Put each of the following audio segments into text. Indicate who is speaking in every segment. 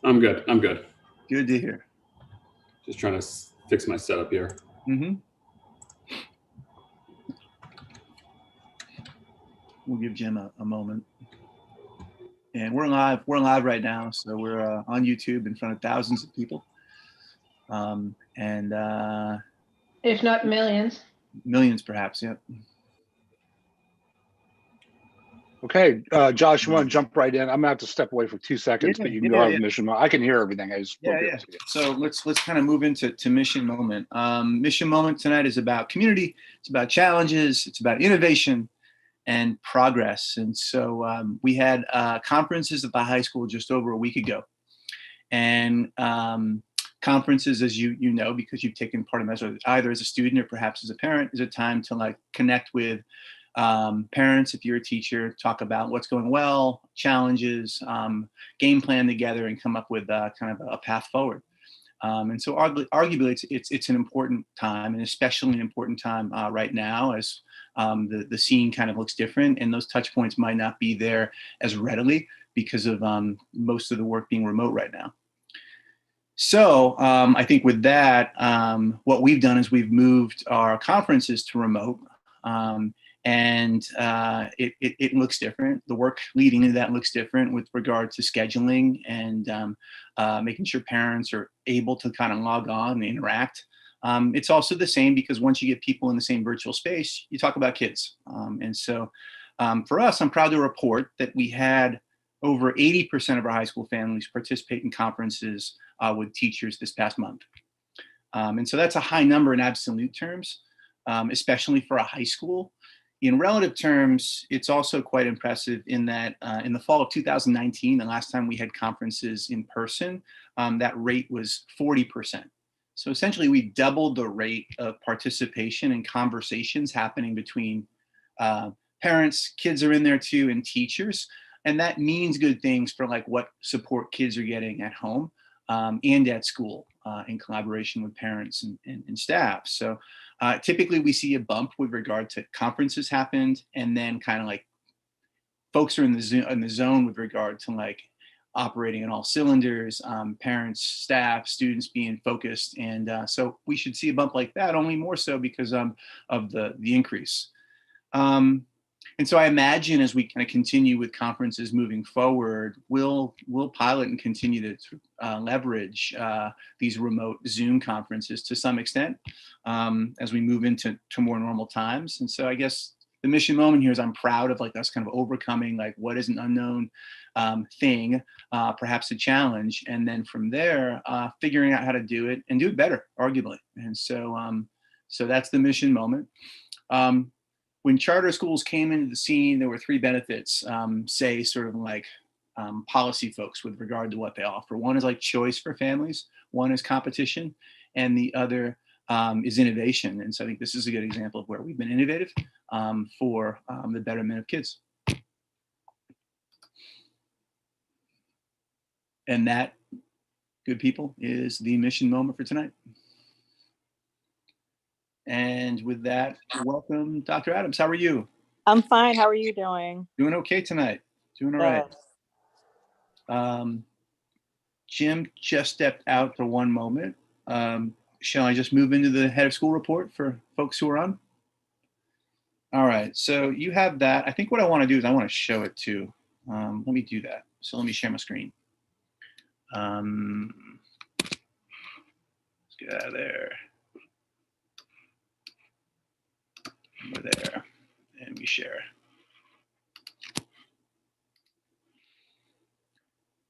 Speaker 1: I'm good. I'm good.
Speaker 2: Good to hear.
Speaker 1: Just trying to fix my setup here.
Speaker 2: Mm-hmm. We'll give Jim a moment. And we're live. We're live right now, so we're on YouTube in front of thousands of people, and
Speaker 3: if not millions.
Speaker 2: Millions, perhaps. Yep.
Speaker 4: Okay, Josh, you want to jump right in? I'm gonna have to step away for 2 seconds, but you can go ahead with mission. I can hear everything. I just
Speaker 2: So let's kind of move into mission moment. Mission moment tonight is about community. It's about challenges. It's about innovation and progress. And so we had conferences at the high school just over a week ago, and conferences, as you know, because you've taken part in that, either as a student or perhaps as a parent, is a time to like connect with parents. If you're a teacher, talk about what's going well, challenges, game plan together, and come up with kind of a path forward. And so arguably it's an important time, and especially an important time right now as the scene kind of looks different, and those touch points might not be there as readily because of most of the work being remote right now. So I think with that, what we've done is we've moved our conferences to remote. And it looks different. The work leading into that looks different with regard to scheduling and making sure parents are able to kind of log on and interact. It's also the same because once you get people in the same virtual space, you talk about kids. And so for us, I'm proud to report that we had over 80% of our high school families participate in conferences with teachers this past month. And so that's a high number in absolute terms, especially for a high school. In relative terms, it's also quite impressive in that in the fall of 2019, the last time we had conferences in person, that rate was 40%. So essentially, we doubled the rate of participation and conversations happening between parents, kids are in there too, and teachers. And that means good things for like what support kids are getting at home and at school in collaboration with parents and staff. So typically we see a bump with regard to conferences happened, and then kind of like folks are in the zone with regard to like operating on all cylinders, parents, staff, students being focused. And so we should see a bump like that, only more so because of the increase. And so I imagine as we kind of continue with conferences moving forward, we'll pilot and continue to leverage these remote Zoom conferences to some extent as we move into more normal times. And so I guess the mission moment here is I'm proud of like us kind of overcoming like what is an unknown thing, perhaps a challenge, and then from there figuring out how to do it and do it better, arguably. And so so that's the mission moment. When charter schools came into the scene, there were three benefits, say sort of like policy folks with regard to what they offer. One is like choice for families, one is competition, and the other is innovation. And so I think this is a good example of where we've been innovative for the betterment of kids. And that, good people, is the mission moment for tonight. And with that, welcome, Dr. Adams. How are you?
Speaker 5: I'm fine. How are you doing?
Speaker 2: Doing okay tonight. Doing all right. Jim just stepped out for one moment. Shall I just move into the head of school report for folks who are on? All right. So you have that. I think what I want to do is I want to show it too. Let me do that. So let me share my screen. Let's get out of there. We're there, and we share.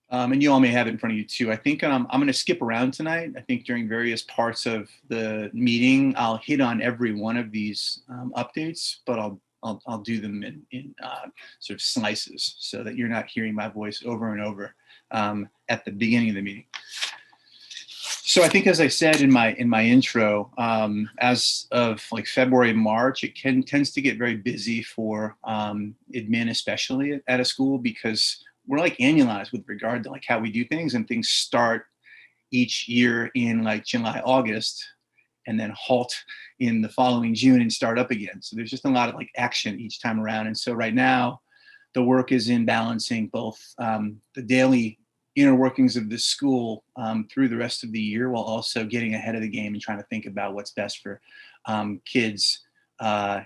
Speaker 2: And you all may have it in front of you too. I think I'm going to skip around tonight. I think during various parts of the meeting, I'll hit on every one of these updates, but I'll do them in sort of slices so that you're not hearing my voice over and over at the beginning of the meeting. So I think, as I said in my intro, as of like February, March, it tends to get very busy for admin, especially at a school, because we're like annualized with regard to like how we do things, and things start each year in like July, August, and then halt in the following June and start up again. So there's just a lot of like action each time around. And so right now, the work is in balancing both the daily inner workings of this school through the rest of the year, while also getting ahead of the game and trying to think about what's best for kids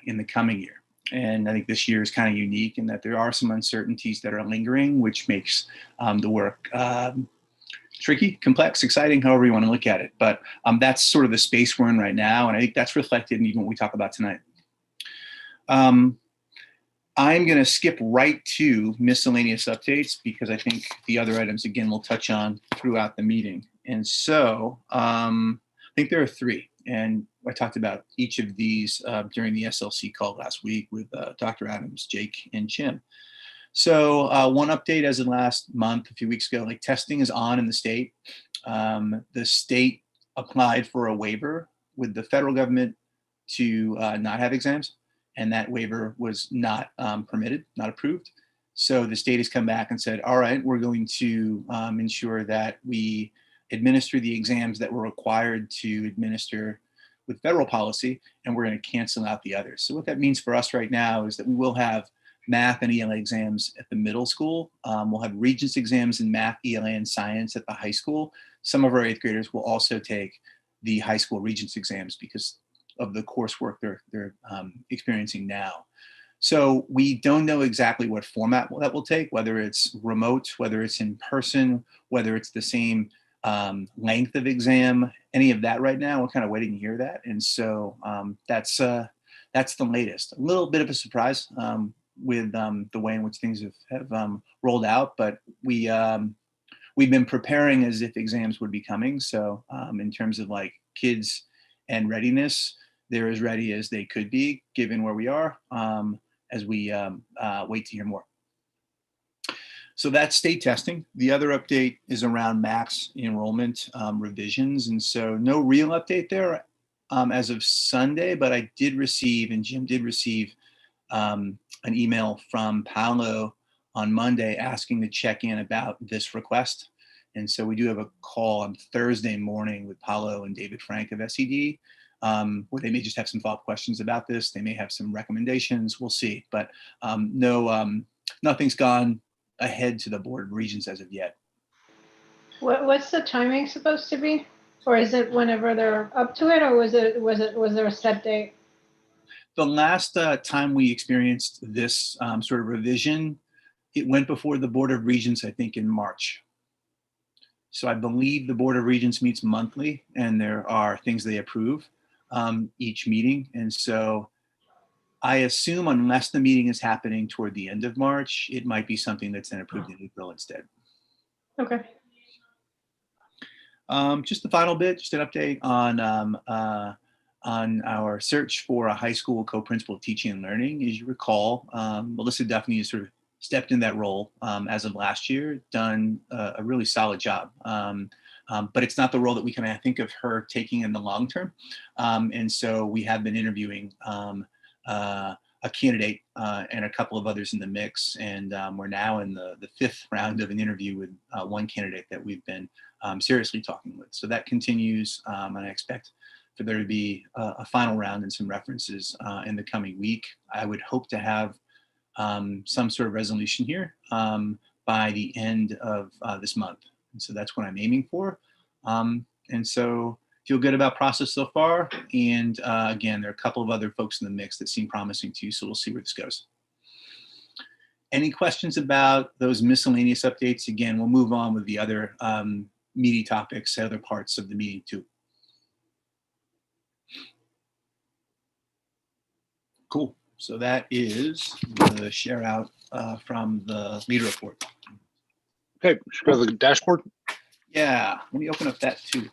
Speaker 2: in the coming year. And I think this year is kind of unique in that there are some uncertainties that are lingering, which makes the work tricky, complex, exciting, however you want to look at it. But that's sort of the space we're in right now. And I think that's reflected in even what we talk about tonight. I'm going to skip right to miscellaneous updates because I think the other items, again, we'll touch on throughout the meeting. And so I think there are three. And I talked about each of these during the SLC call last week with Dr. Adams, Jake, and Jim. So one update as of last month, a few weeks ago, like testing is on in the state. The state applied for a waiver with the federal government to not have exams. And that waiver was not permitted, not approved. So the state has come back and said, all right, we're going to ensure that we administer the exams that we're required to administer with federal policy, and we're going to cancel out the others. So what that means for us right now is that we will have math and ELA exams at the middle school. We'll have Regents exams in math, ELA, and science at the high school. Some of our 8th graders will also take the high school Regents exams because of the coursework they're experiencing now. So we don't know exactly what format that will take, whether it's remote, whether it's in person, whether it's the same length of exam, any of that right now. We're kind of waiting to hear that. And so that's the latest. A little bit of a surprise with the way in which things have rolled out, but we've been preparing as if exams would be coming. So in terms of like kids and readiness, they're as ready as they could be given where we are as we wait to hear more. So that's state testing. The other update is around max enrollment revisions. And so no real update there as of Sunday, but I did receive, and Jim did receive, an email from Paolo on Monday asking to check in about this request. And so we do have a call on Thursday morning with Paolo and David Frank of SED, where they may just have some follow-up questions about this. They may have some recommendations. We'll see. But nothing's gone ahead to the Board of Regents as of yet.
Speaker 3: What's the timing supposed to be? Or is it whenever they're up to it, or was there a set date?
Speaker 2: The last time we experienced this sort of revision, it went before the Board of Regents, I think in March. So I believe the Board of Regents meets monthly and there are things they approve each meeting. And so I assume unless the meeting is happening toward the end of March, it might be something that's then approved in April instead.
Speaker 3: Okay.
Speaker 2: Just the final bit, just an update on our search for a high school co-principal of teaching and learning. As you recall, Melissa Duffney has sort of stepped in that role as of last year, done a really solid job. But it's not the role that we can think of her taking in the long term. And so we have been interviewing a candidate and a couple of others in the mix. And we're now in the 5th round of an interview with one candidate that we've been seriously talking with. So that continues, and I expect for there to be a final round and some references in the coming week. I would hope to have some sort of resolution here by the end of this month. And so that's what I'm aiming for. And so feel good about process so far. And again, there are a couple of other folks in the mix that seem promising too. So we'll see where this goes. Any questions about those miscellaneous updates? Again, we'll move on with the other meaty topics, other parts of the meeting too. Cool. So that is the share out from the leader report.
Speaker 4: Okay, should go to the dashboard.
Speaker 2: Yeah, let me open up that too.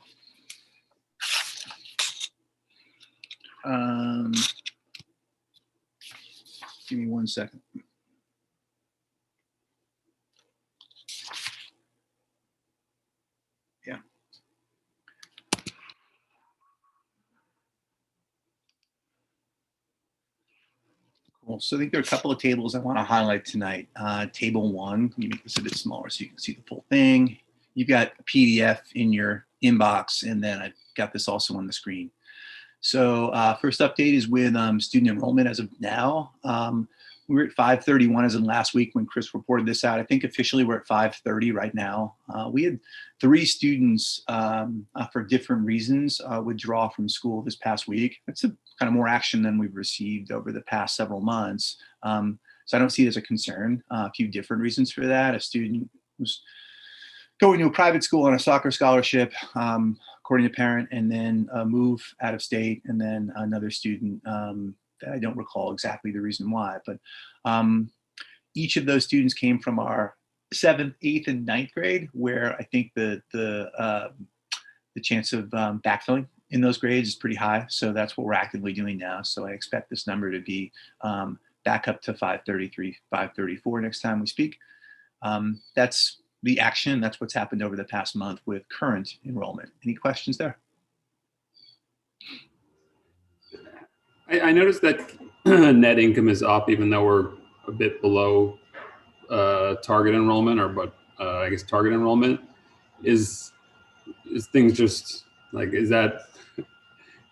Speaker 2: Give me 1 second. Yeah. Cool. So I think there are a couple of tables I want to highlight tonight. Table 1, let me make this a bit smaller so you can see the full thing. You've got a PDF in your inbox, and then I've got this also on the screen. So first update is with student enrollment as of now. we were at 531 as in last week when Chris reported this out. I think officially we're at 530 right now. We had 3 students for different reasons withdraw from school this past week. That's a kind of more action than we've received over the past several months. So I don't see it as a concern. A few different reasons for that. A student was going to a private school on a soccer scholarship, according to parent, and then move out of state, and then another student I don't recall exactly the reason why, but each of those students came from our 7th, 8th, and 9th grade, where I think the chance of backfilling in those grades is pretty high. So that's what we're actively doing now. So I expect this number to be back up to 533, 534 next time we speak. That's the action. That's what's happened over the past month with current enrollment. Any questions there?
Speaker 1: I noticed that net income is up, even though we're a bit below target enrollment, I guess target enrollment. Is things just like, is that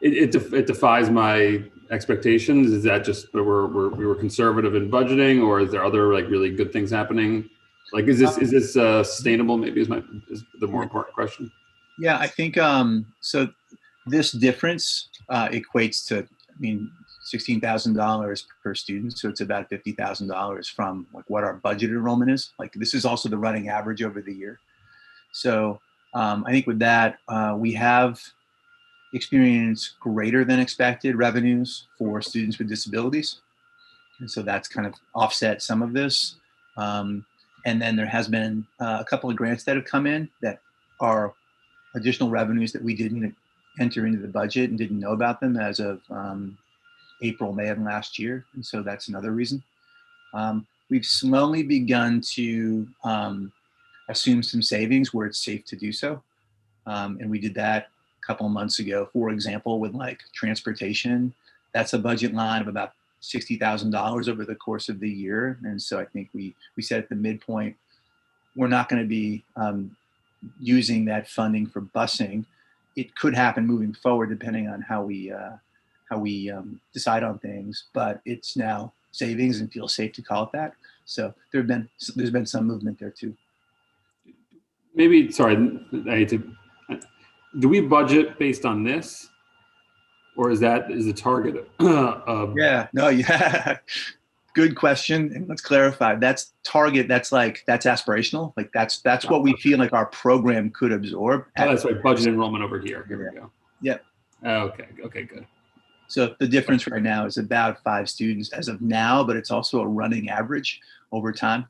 Speaker 1: it defies my expectations? Is that just that we were conservative in budgeting, or is there other like really good things happening? Like, is this sustainable? Maybe is the more important question.
Speaker 2: Yeah, I think so. This difference equates to, $16,000 per student. So it's about $50,000 from like what our budget enrollment is. Like, this is also the running average over the year. So I think with that, we have experienced greater than expected revenues for students with disabilities. And so that's kind of offset some of this. And then there has been a couple of grants that have come in that are additional revenues that we didn't enter into the budget and didn't know about them as of April, May of last year. And so that's another reason. We've slowly begun to assume some savings where it's safe to do so. And we did that a couple of months ago, for example, with like transportation. That's a budget line of about $60,000 over the course of the year. And so I think we said at the midpoint, we're not going to be using that funding for busing. It could happen moving forward depending on how we decide on things, but it's now savings and feels safe to call it that. So there's been some movement there too.
Speaker 1: Maybe, sorry, do we budget based on this, or is the target?
Speaker 2: Yeah. Good question. And let's clarify. That's target. That's aspirational. Like that's what we feel like our program could absorb.
Speaker 1: Oh, that's right. Budget enrollment over here. Here we go.
Speaker 2: Yep.
Speaker 1: Okay, good.
Speaker 2: So the difference right now is about 5 students as of now, but it's also a running average over time.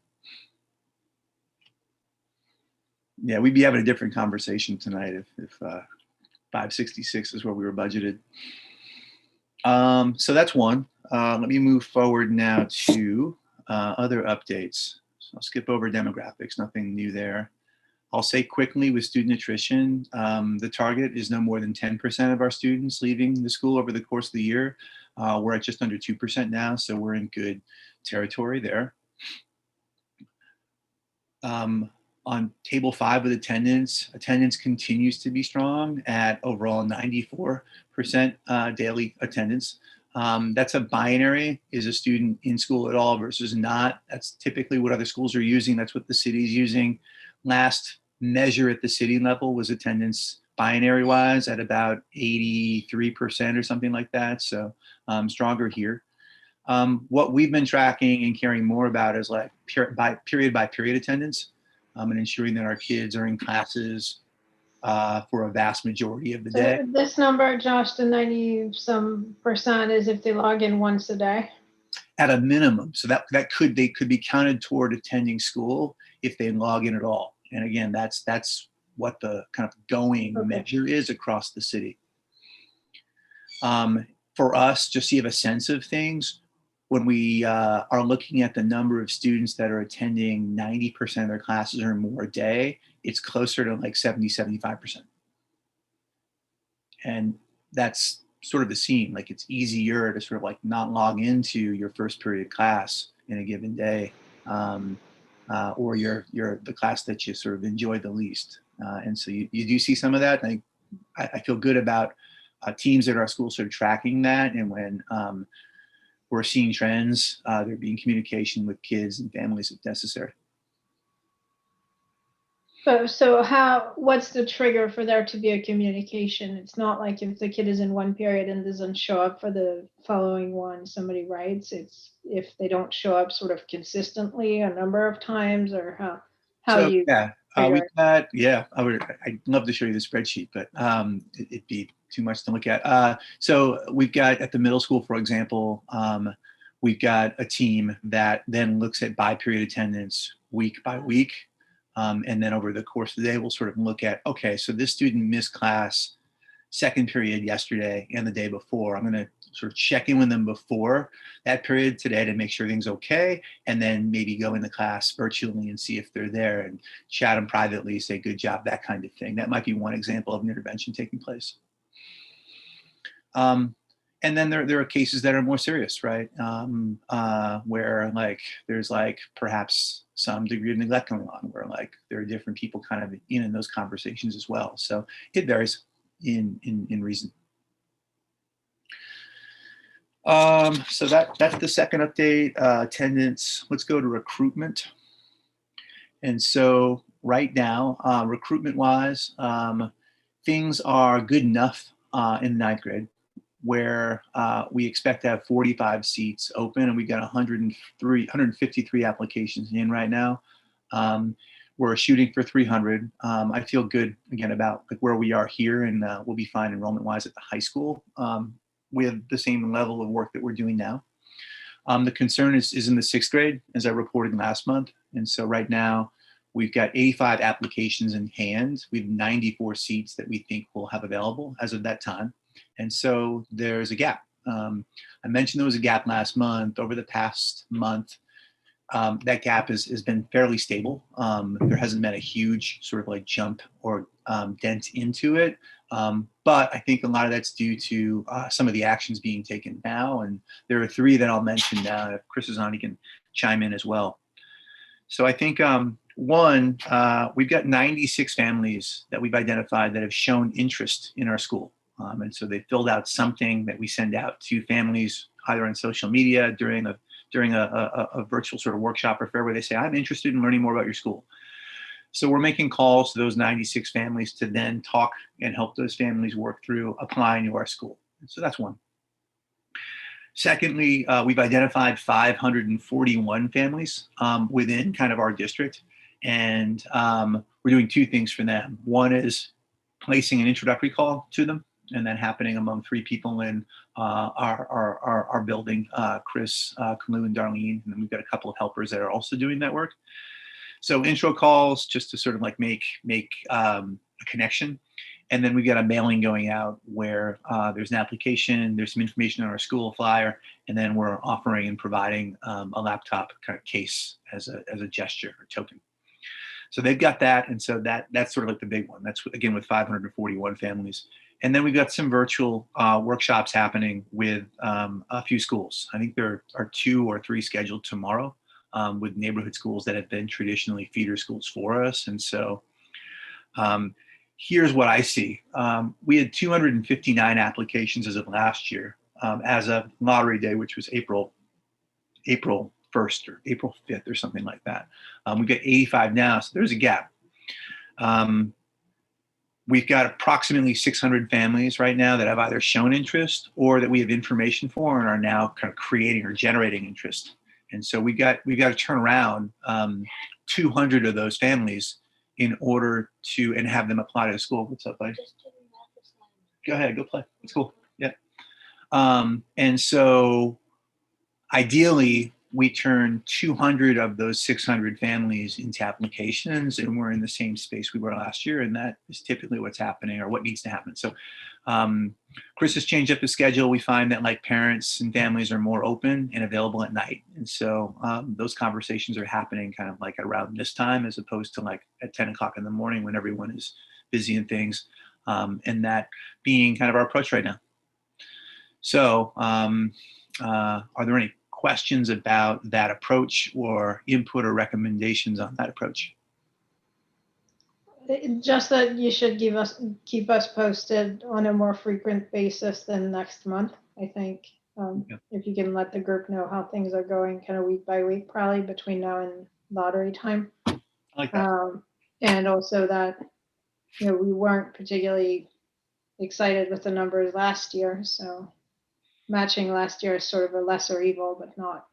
Speaker 2: Yeah, we'd be having a different conversation tonight if 566 is where we were budgeted. So that's one. Let me move forward now to other updates. So I'll skip over demographics, nothing new there. I'll say quickly with student attrition, the target is no more than 10% of our students leaving the school over the course of the year. We're at just under 2% now, so we're in good territory there. On table 5 with attendance continues to be strong at overall 94% daily attendance. That's a binary. Is a student in school at all versus not? That's typically what other schools are using. That's what the city's using. Last measure at the city level was attendance binary wise at about 83% or something like that. So stronger here. What we've been tracking and caring more about is like period by period attendance. And ensuring that our kids are in classes for a vast majority of the day.
Speaker 3: So this number, Josh, the 90-some% is if they log in once a day?
Speaker 2: At a minimum. So they could be counted toward attending school if they log in at all. And again, that's what the kind of going measure is across the city. For us, just so you have a sense of things, when we are looking at the number of students that are attending 90% of their classes or more a day, it's closer to like 70, 75%. And that's sort of the scene. Like it's easier to sort of like not log into your first period class in a given day, or the class that you sort of enjoy the least. And so you do see some of that. And I feel good about teams at our school sort of tracking that. And when we're seeing trends. There being communication with kids and families if necessary.
Speaker 3: So what's the trigger for there to be a communication? It's not like if the kid is in one period and doesn't show up for the following one, somebody writes. It's if they don't show up sort of consistently a number of times, or how
Speaker 2: So,
Speaker 3: you
Speaker 2: yeah,
Speaker 3: trigger
Speaker 2: we've
Speaker 3: it.
Speaker 2: got, yeah, I'd love to show you the spreadsheet, but it'd be too much to look at. So we've got at the middle school, for example, we've got a team that then looks at by-period attendance week by week. And then over the course of the day, we'll sort of look at, okay, so this student missed class second period yesterday and the day before. I'm going to sort of check in with them before that period today to make sure everything's okay, and then maybe go into class virtually and see if they're there and chat them privately, say good job, that kind of thing. That might be one example of an intervention taking place. And then there are cases that are more serious, right? Where like there's like perhaps some degree of neglect going on, where like there are different people kind of in those conversations as well. So it varies in reason. So that's the second update. Attendance. Let's go to recruitment. And so right now, recruitment-wise, things are good enough in ninth grade, where we expect to have 45 seats open, and we got 153 applications in right now. We're shooting for 300. I feel good again about like where we are here, and we'll be fine enrollment-wise at the high school with the same level of work that we're doing now. The concern is in the sixth grade, as I reported last month, and so right now we've got 85 applications in hand. We have 94 seats that we think we'll have available as of that time. And so there's a gap. I mentioned there was a gap last month. Over the past month, that gap has been fairly stable. There hasn't been a huge sort of like jump or dent into it. But I think a lot of that's due to some of the actions being taken now. And there are three that I'll mention now. If Chris is on, he can chime in as well. So I think one, we've got 96 families that we've identified that have shown interest in our school. And so they filled out something that we send out to families either on social media during a virtual sort of workshop or fair where they say, I'm interested in learning more about your school. So we're making calls to those 96 families to then talk and help those families work through applying to our school. So that's one. Secondly, we've identified 541 families within kind of our district. And we're doing two things for them. One is placing an introductory call to them, and that happening among three people in our building, Chris, Kalu, and Darlene. And then we've got a couple of helpers that are also doing that work. So intro calls just to sort of like make a connection. And then we've got a mailing going out where there's an application, there's some information on our school flyer, and then we're offering and providing a laptop kind of case as a gesture or token. So they've got that, and so that's sort of like the big one. That's again with 541 families. And then we've got some virtual workshops happening with a few schools. I think there are 2 or 3 scheduled tomorrow with neighborhood schools that have been traditionally feeder schools for us. And so here's what I see. We had 259 applications as of last year, as of lottery day, which was April 1st or April 5th or something like that. We've got 85 now, so there's a gap. We've got approximately 600 families right now that have either shown interest or that we have information for and are now kind of creating or generating interest. And so we've got to turn around 200 of those families in order to and have them apply to the school. What's up, buddy? Go ahead, go play. It's cool. Yeah. And so ideally, we turn 200 of those 600 families into applications, and we're in the same space we were last year, and that is typically what's happening or what needs to happen. So Chris has changed up the schedule. We find that like parents and families are more open and available at night. And so those conversations are happening kind of like around this time as opposed to like at 10 o'clock in the morning when everyone is busy and things, and that being kind of our approach right now. So are there any questions about that approach or input or recommendations on that approach?
Speaker 3: Just that you should keep us posted on a more frequent basis than next month, I think. If you can let the group know how things are going kind of week by week, probably between now and lottery time.
Speaker 2: I like that.
Speaker 3: And also that, we weren't particularly excited with the numbers last year. So matching last year is sort of a lesser evil, but not.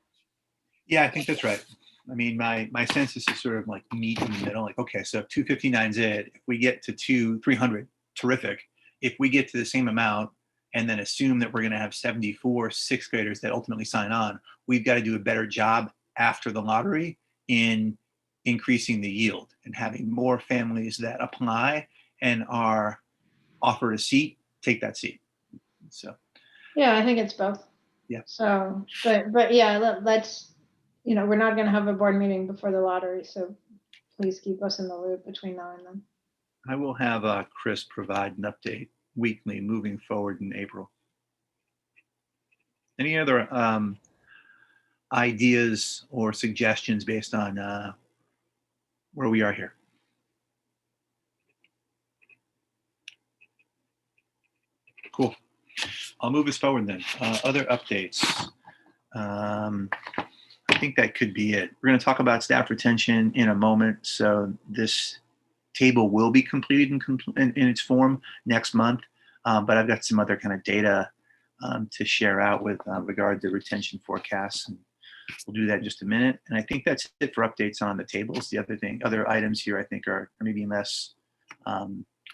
Speaker 2: Yeah, I think that's right. I mean, my census is sort of like meet in the middle. Like, okay, so 259 is it. If we get to 300, terrific. If we get to the same amount and then assume that we're going to have 74 sixth graders that ultimately sign on, we've got to do a better job after the lottery in increasing the yield and having more families that apply and are offered a seat, take that seat. So,
Speaker 3: yeah, I think it's both.
Speaker 2: Yeah.
Speaker 3: So, but yeah, let's, we're not going to have a board meeting before the lottery. So please keep us in the loop between now and then.
Speaker 2: I will have Chris provide an update weekly moving forward in April. Any other ideas or suggestions based on where we are here? Cool. I'll move us forward then. Other updates. I think that could be it. We're going to talk about staff retention in a moment. So this table will be completed in its form next month, but I've got some other kind of data to share out with regard to retention forecasts. And we'll do that in just a minute. And I think that's it for updates on the tables. The other items here I think are maybe less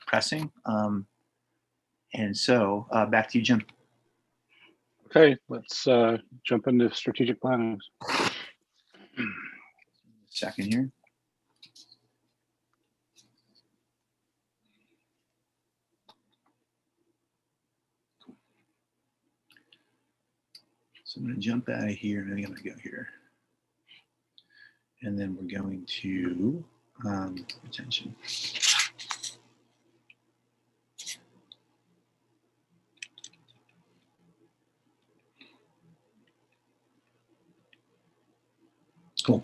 Speaker 2: pressing. And so back to you, Jim.
Speaker 4: Okay, let's jump into strategic planning.
Speaker 2: Second here. So I'm going to jump out of here and then I'm going to go here. And then we're going to retention. Cool.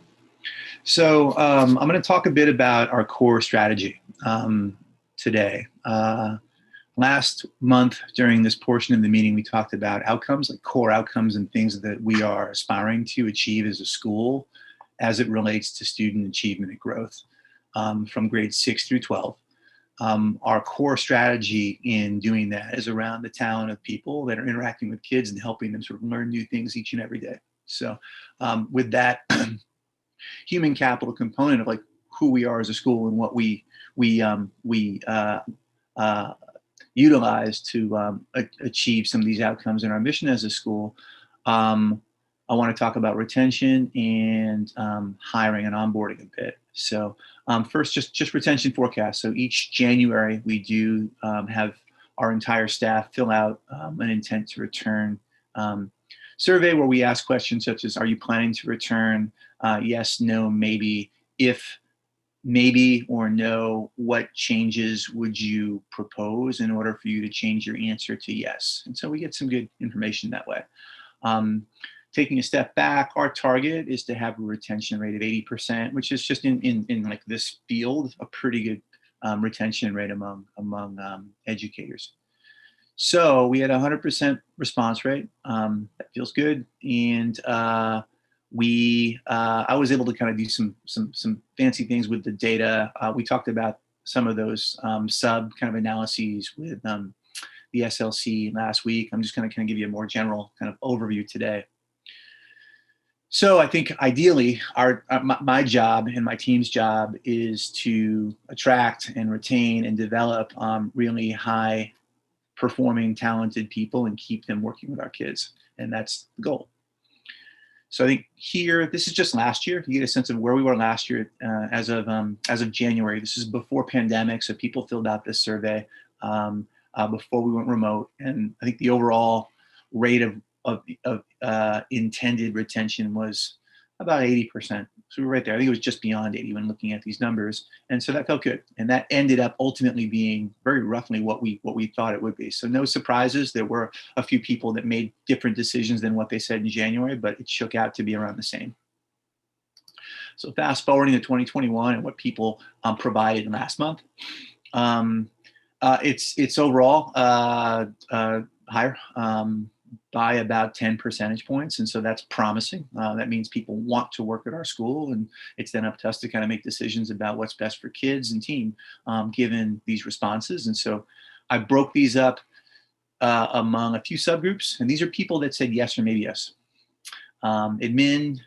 Speaker 2: So I'm going to talk a bit about our core strategy today. Last month during this portion of the meeting, we talked about outcomes, like core outcomes and things that we are aspiring to achieve as a school as it relates to student achievement and growth from grades 6 through 12. Our core strategy in doing that is around the talent of people that are interacting with kids and helping them sort of learn new things each and every day. So with that human capital component of like who we are as a school and what we utilize to achieve some of these outcomes in our mission as a school, I want to talk about retention and hiring and onboarding a bit. So first, just retention forecast. So each January, we do have our entire staff fill out an intent to return survey where we ask questions such as, are you planning to return? Yes, no, maybe. If maybe or no, what changes would you propose in order for you to change your answer to yes? And so we get some good information that way. Taking a step back, our target is to have a retention rate of 80%, which is just in like this field, a pretty good retention rate among educators. So we had 100% response rate. That feels good. And I was able to kind of do some fancy things with the data. We talked about some of those sub kind of analyses with the SLC last week. I'm just going to kind of give you a more general kind of overview today. So I think ideally my job and my team's job is to attract and retain and develop really high performing, talented people and keep them working with our kids. And that's the goal. So I think here, this is just last year. You get a sense of where we were last year as of January. This is before pandemic, so people filled out this survey before we went remote. And I think the overall rate of intended retention was about 80%. So we were right there. I think it was just beyond 80 when looking at these numbers. And so that felt good. And that ended up ultimately being very roughly what we thought it would be. So no surprises. There were a few people that made different decisions than what they said in January, but it shook out to be around the same. So fast forwarding to 2021 and what people provided last month, it's overall higher. by about 10 percentage points. And so that's promising. That means people want to work at our school, and it's then up to us to kind of make decisions about what's best for kids and team, given these responses. And so I broke these up among a few subgroups, and these are people that said yes or maybe yes. Admin,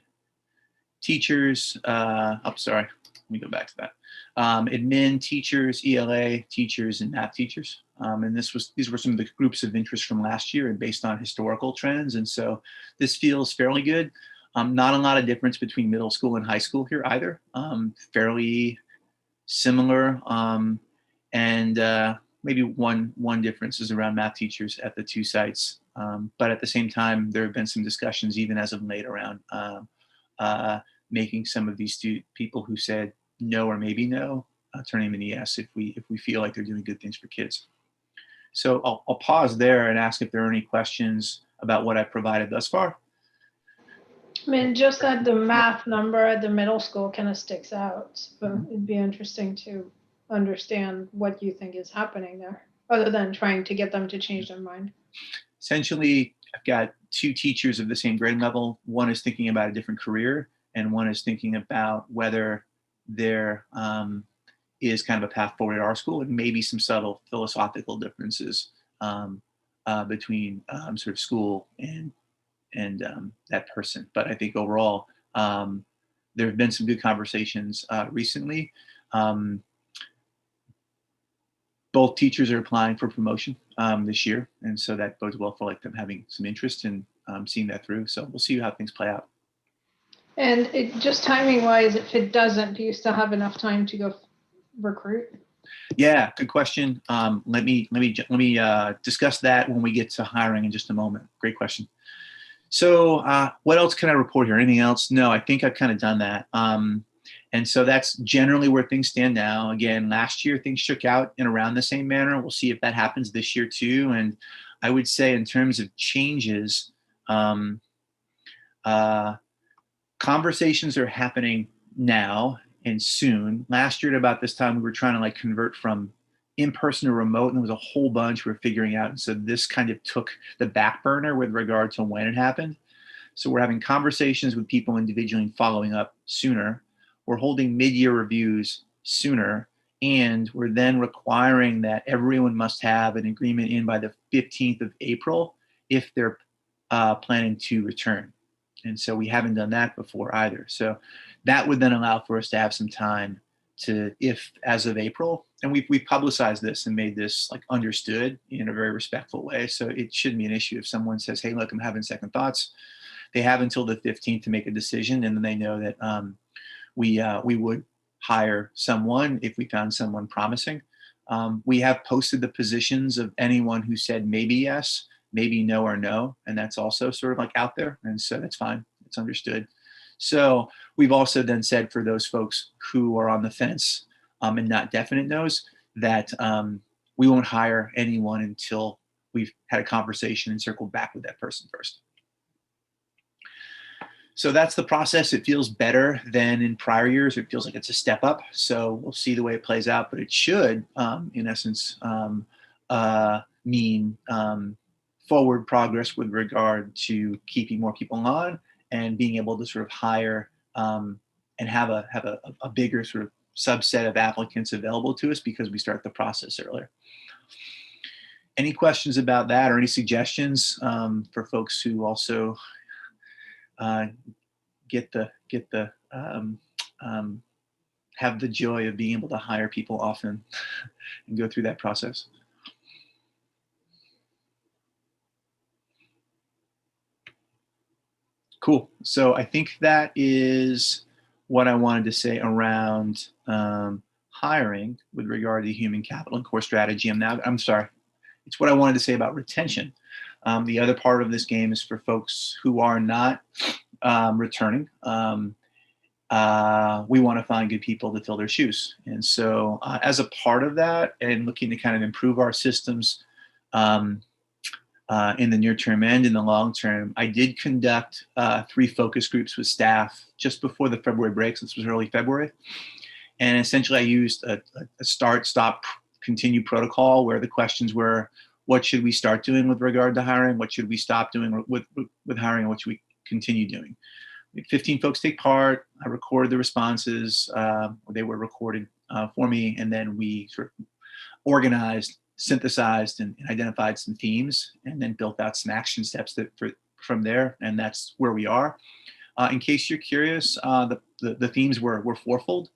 Speaker 2: teachers, let me go back to that. Admin, teachers, ELA, teachers, and math teachers. And these were some of the groups of interest from last year and based on historical trends. And so this feels fairly good. Not a lot of difference between middle school and high school here either. Fairly similar. And maybe one difference is around math teachers at the two sites. But at the same time, there have been some discussions even as of late around making some of these people who said no or maybe no, turning them into yes if we feel like they're doing good things for kids. So I'll pause there and ask if there are any questions about what I've provided thus far.
Speaker 3: I mean, just that the math number at the middle school kind of sticks out, but it'd be interesting to understand what you think is happening there, other than trying to get them to change their mind.
Speaker 2: Essentially, I've got two teachers of the same grade level. One is thinking about a different career, and one is thinking about whether there is kind of a path forward at our school, and maybe some subtle philosophical differences between sort of school and that person. But I think overall, there have been some good conversations recently. Both teachers are applying for promotion this year, and so that bodes well for like them having some interest in seeing that through. So we'll see how things play out.
Speaker 3: And just timing-wise, if it doesn't, do you still have enough time to go recruit?
Speaker 2: Yeah, good question. Let me discuss that when we get to hiring in just a moment. Great question. So what else can I report here? Anything else? No, I think I've kind of done that. And so that's generally where things stand now. Again, last year things shook out in around the same manner. We'll see if that happens this year too. And I would say in terms of changes, conversations are happening now and soon. Last year at about this time, we were trying to like convert from in-person to remote, and there was a whole bunch we were figuring out. And so this kind of took the back burner with regard to when it happened. So we're having conversations with people individually and following up sooner. We're holding mid-year reviews sooner. And we're then requiring that everyone must have an agreement in by the 15th of April if they're planning to return. And so we haven't done that before either. So that would then allow for us to have some time to, if as of April, and we've publicized this and made this like understood in a very respectful way. So it shouldn't be an issue if someone says, hey, look, I'm having second thoughts. They have until the 15th to make a decision, and then they know that we would hire someone if we found someone promising. We have posted the positions of anyone who said maybe yes, maybe no or no, and that's also sort of like out there, and so that's fine. It's understood. So we've also then said for those folks who are on the fence and not definite no's that we won't hire anyone until we've had a conversation and circled back with that person first. So that's the process. It feels better than in prior years. It feels like it's a step up. So we'll see the way it plays out, but it should, in essence, mean forward progress with regard to keeping more people on and being able to sort of hire and have a bigger sort of subset of applicants available to us because we start the process earlier. Any questions about that or any suggestions for folks who also have the joy of being able to hire people often and go through that process? Cool. So I think that is what I wanted to say around hiring with regard to human capital and core strategy. I'm sorry. It's what I wanted to say about retention. The other part of this game is for folks who are not returning. We want to find good people to fill their shoes. And so as a part of that and looking to kind of improve our systems in the near term and in the long term, I did conduct 3 focus groups with staff just before the February break. So this was early February. And essentially I used a start, stop, continue protocol where the questions were, what should we start doing with regard to hiring? What should we stop doing with hiring? What should we continue doing? 15 folks take part. I recorded the responses. They were recorded for me, and then we sort of organized, synthesized, and identified some themes, and then built out some action steps from there. And that's where we are. In case you're curious, the themes were fourfold.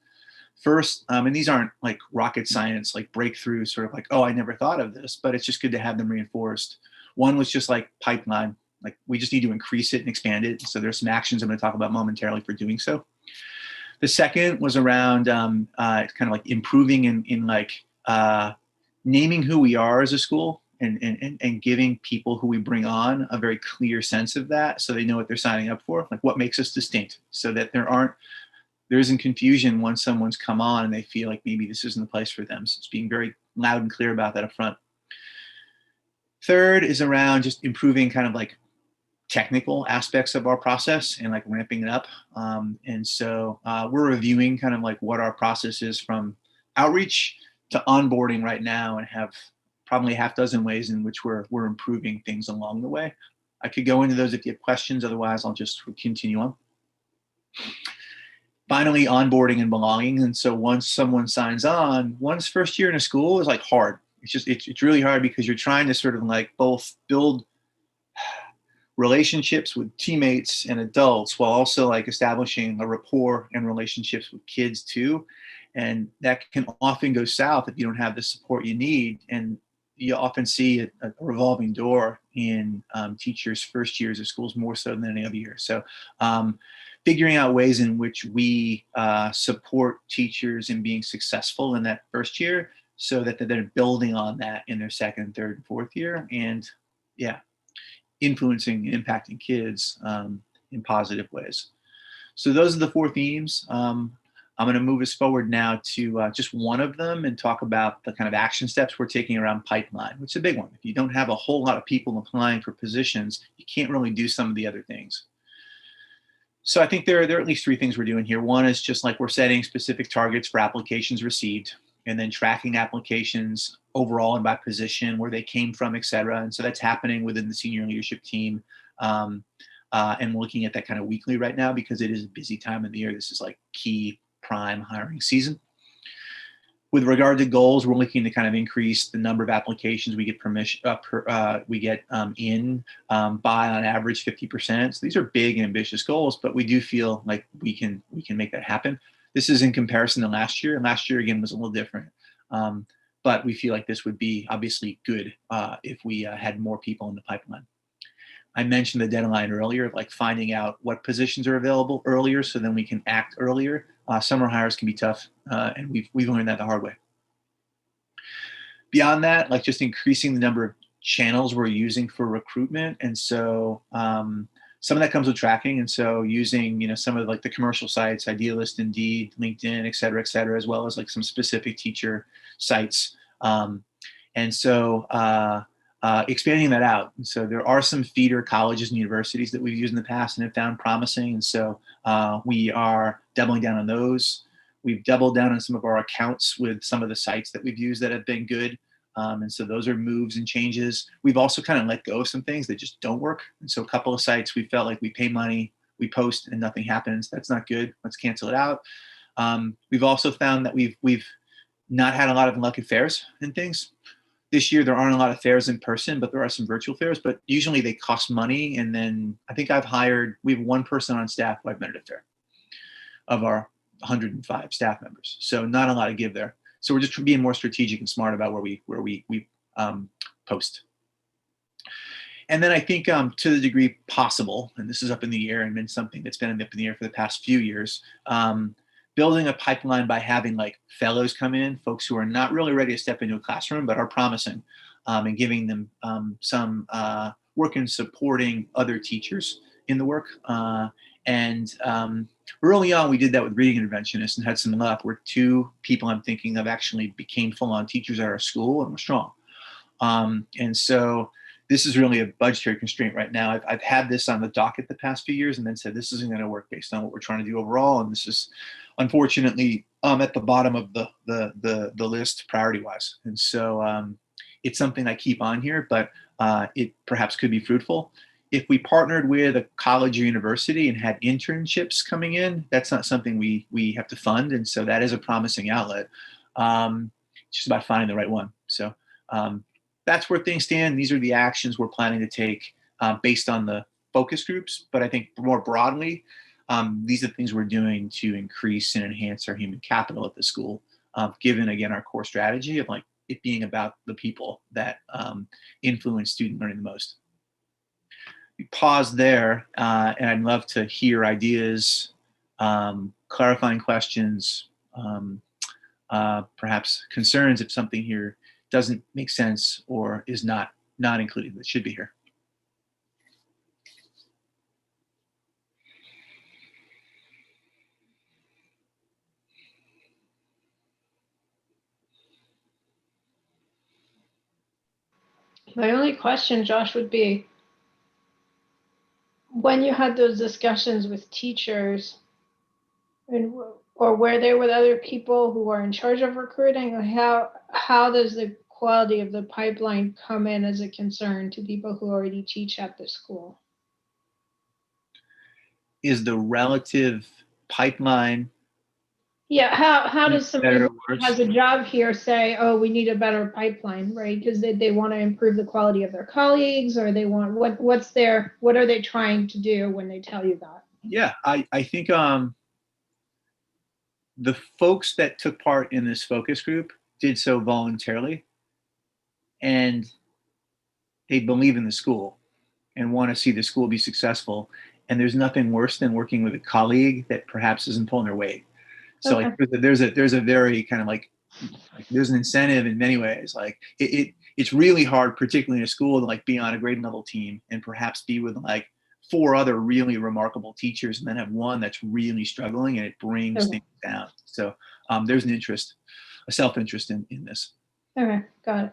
Speaker 2: First, and these aren't like rocket science, like breakthrough, sort of like, oh, I never thought of this, but it's just good to have them reinforced. One was just like pipeline, like we just need to increase it and expand it. So there's some actions I'm going to talk about momentarily for doing so. The second was around kind of like improving in like naming who we are as a school and giving people who we bring on a very clear sense of that, so they know what they're signing up for, like what makes us distinct, so that there isn't confusion once someone's come on and they feel like maybe this isn't the place for them. So it's being very loud and clear about that up front. Third is around just improving kind of like technical aspects of our process and like ramping it up. And so we're reviewing kind of like what our process is from outreach to onboarding right now, and have probably a half dozen ways in which we're improving things along the way. I could go into those if you have questions. Otherwise, I'll just continue on. Finally, onboarding and belonging. And so once someone signs on, one's first year in a school is like hard. It's really hard because you're trying to sort of like both build relationships with teammates and adults while also like establishing a rapport and relationships with kids too. And that can often go south if you don't have the support you need. And you often see a revolving door in teachers' first years of schools more so than any other year. So figuring out ways in which we support teachers in being successful in that first year, so that they're building on that in their second, third, and fourth year, and influencing and impacting kids in positive ways. So those are the four themes. I'm going to move us forward now to just one of them and talk about the kind of action steps we're taking around pipeline, which is a big one. If you don't have a whole lot of people applying for positions, you can't really do some of the other things. So I think there are at least three things we're doing here. One is just like we're setting specific targets for applications received, and then tracking applications overall and by position, where they came from, et cetera. And so that's happening within the senior leadership team. And we're looking at that kind of weekly right now because it is a busy time of the year. This is like key prime hiring season. With regard to goals, we're looking to kind of increase the number of applications we get in by on average 50%. So these are big and ambitious goals, but we do feel like we can make that happen. This is in comparison to last year. And last year again was a little different, but we feel like this would be obviously good if we had more people in the pipeline. I mentioned the deadline earlier, like finding out what positions are available earlier, so then we can act earlier. Summer hires can be tough, and we've learned that the hard way. Beyond that, like just increasing the number of channels we're using for recruitment, and so some of that comes with tracking, and so using some of like the commercial sites, Idealist, Indeed, LinkedIn, et cetera, as well as like some specific teacher sites, and so expanding that out. And so there are some feeder colleges and universities that we've used in the past and have found promising. And so we are doubling down on those. We've doubled down on some of our accounts with some of the sites that we've used that have been good. And so those are moves and changes. We've also kind of let go of some things that just don't work. And so a couple of sites, we felt like we pay money, we post and nothing happens. That's not good. Let's cancel it out. We've also found that we've not had a lot of luck at fairs and things. This year, there aren't a lot of fairs in person, but there are some virtual fairs, but usually they cost money. And then I think we have one person on staff who I've met at a fair of our 105 staff members. So not a lot of give there. So we're just being more strategic and smart about where we post. And then I think to the degree possible, and this is up in the air and been something that's been up in the air for the past few years, building a pipeline by having like fellows come in, folks who are not really ready to step into a classroom, but are promising, and giving them some work in supporting other teachers in the work. And early on, we did that with reading interventionists and had some luck where two people I'm thinking of actually became full-on teachers at our school and were strong. And so this is really a budgetary constraint right now. I've had this on the docket the past few years and then said, this isn't going to work based on what we're trying to do overall. And this is unfortunately at the bottom of the list priority wise. And so it's something I keep on here, but it perhaps could be fruitful. If we partnered with a college or university and had internships coming in, that's not something we have to fund. And so that is a promising outlet. It's just about finding the right one. So that's where things stand. These are the actions we're planning to take based on the focus groups. But I think more broadly, these are the things we're doing to increase and enhance our human capital at the school, given, again, our core strategy of like it being about the people that influence student learning the most. We pause there, and I'd love to hear ideas, clarifying questions, perhaps concerns if something here doesn't make sense or is not included that should be here.
Speaker 3: My only question, Josh, would be, when you had those discussions with teachers, or were there with other people who are in charge of recruiting, or how does the quality of the pipeline come in as a concern to people who already teach at the school?
Speaker 2: Is the relative pipeline?
Speaker 3: Yeah, how does somebody
Speaker 2: better
Speaker 3: who
Speaker 2: or worse?
Speaker 3: has a job here say, oh, we need a better pipeline, right? Because they want to improve the quality of their colleagues, or they want, what are they trying to do when they tell you that?
Speaker 2: Yeah, I think the folks that took part in this focus group did so voluntarily, and they believe in the school and want to see the school be successful. And there's nothing worse than working with a colleague that perhaps isn't pulling their weight. So
Speaker 3: Okay.
Speaker 2: like there's a very kind of like there's an incentive in many ways. Like it's really hard, particularly in a school, to like be on a grade level team and perhaps be with like 4 other really remarkable teachers, and then have one that's really struggling, and it brings
Speaker 3: Okay.
Speaker 2: things down. So there's an interest, a self-interest in this.
Speaker 3: Okay, got it.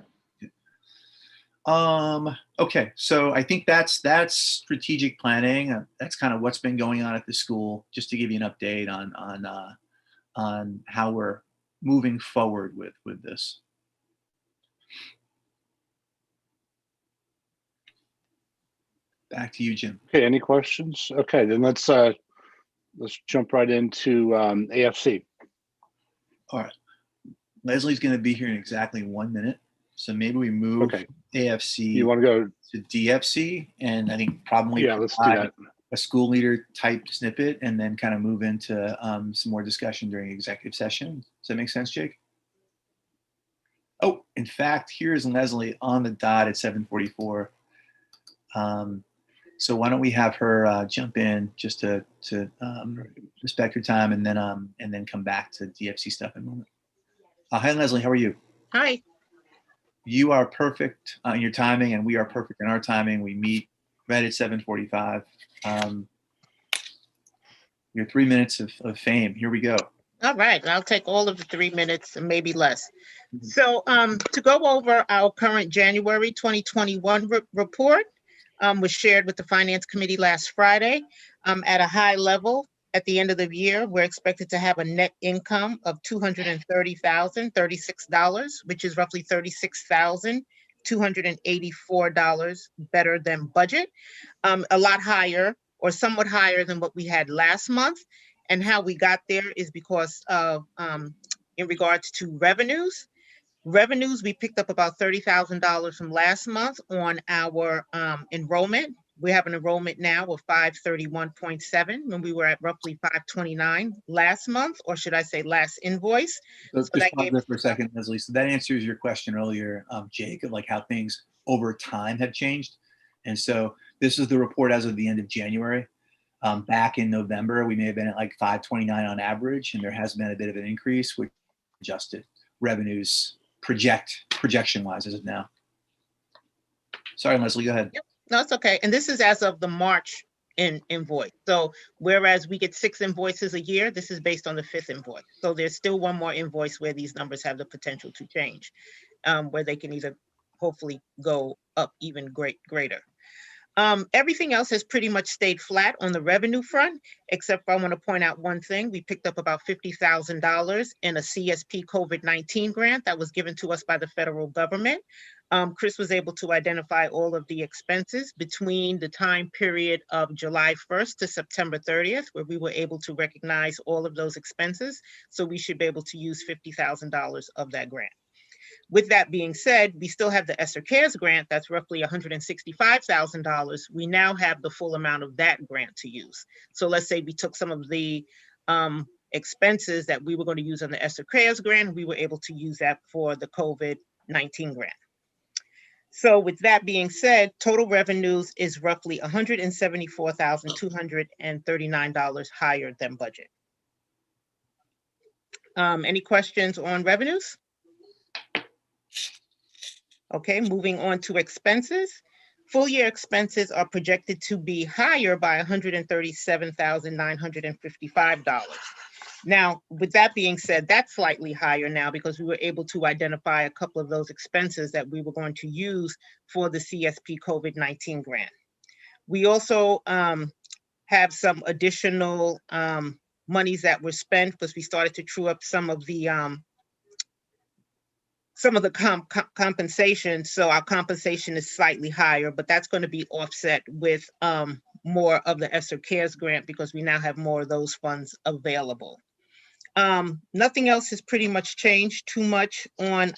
Speaker 2: Okay, so I think that's strategic planning. That's kind of what's been going on at the school, just to give you an update on how we're moving forward with this. Back to you, Jim.
Speaker 4: Okay, any questions? Okay, then let's jump right into AFC.
Speaker 2: All right, Leslie's going to be here in exactly 1 minute, so maybe we move
Speaker 4: Okay.
Speaker 2: AFC.
Speaker 4: You want to go
Speaker 2: to DFC, and I think probably
Speaker 4: let's do that.
Speaker 2: A school leader type snippet, and then kind of move into some more discussion during executive session. Does that make sense, Jake? Oh, in fact, here is Leslie on the dot at 7:44. So why don't we have her jump in just to respect her time, and then come back to DFC stuff in a moment. Hi, Leslie. How are you?
Speaker 6: Hi.
Speaker 2: You are perfect in your timing, and we are perfect in our timing. We meet right at 7:45. Your 3 minutes of fame. Here we go.
Speaker 6: All right. I'll take all of the 3 minutes and maybe less. So to go over our current January 2021 report was shared with the Finance Committee last Friday. At a high level, at the end of the year, we're expected to have a net income of $230,036, which is roughly $36,284 better than budget, a lot higher or somewhat higher than what we had last month. And how we got there is because of, in regards to revenues, we picked up about $30,000 from last month on our enrollment. We have an enrollment now of 531.7 when we were at roughly 529 last month, or should I say last invoice.
Speaker 2: So
Speaker 6: So
Speaker 2: just
Speaker 6: that
Speaker 2: pause
Speaker 6: gave
Speaker 2: there for a second, Leslie. So that answers your question earlier, Jake, of like how things over time have changed. And so this is the report as of the end of January. Back in November, we may have been at like 529 on average, and there has been a bit of an increase, which adjusted revenues projection-wise as of now. Sorry, Leslie, go ahead.
Speaker 6: Yep. No, it's okay. And this is as of the March invoice. So whereas we get 6 invoices a year, this is based on the 5th invoice. So there's still one more invoice where these numbers have the potential to change, where they can either hopefully go up even greater. Everything else has pretty much stayed flat on the revenue front, except for I want to point out one thing. We picked up about $50,000 in a CSP COVID-19 grant that was given to us by the federal government. Chris was able to identify all of the expenses between the time period of July 1st to September 30th, where we were able to recognize all of those expenses. So we should be able to use $50,000 of that grant. With that being said, we still have the ESSER CARES grant that's roughly $165,000. We now have the full amount of that grant to use. So let's say we took some of the expenses that we were going to use on the ESSER CARES grant, we were able to use that for the COVID-19 grant. So with that being said, total revenues is roughly $174,239 higher than budget. Any questions on revenues? Okay, moving on to expenses. Full year expenses are projected to be higher by $137,955. Now, with that being said, that's slightly higher now because we were able to identify a couple of those expenses that we were going to use for the CSP COVID-19 grant. We also have some additional monies that were spent because we started to true up some of the compensation. So our compensation is slightly higher, but that's going to be offset with more of the ESSER CARES grant because we now have more of those funds available. Nothing else has pretty much changed too much on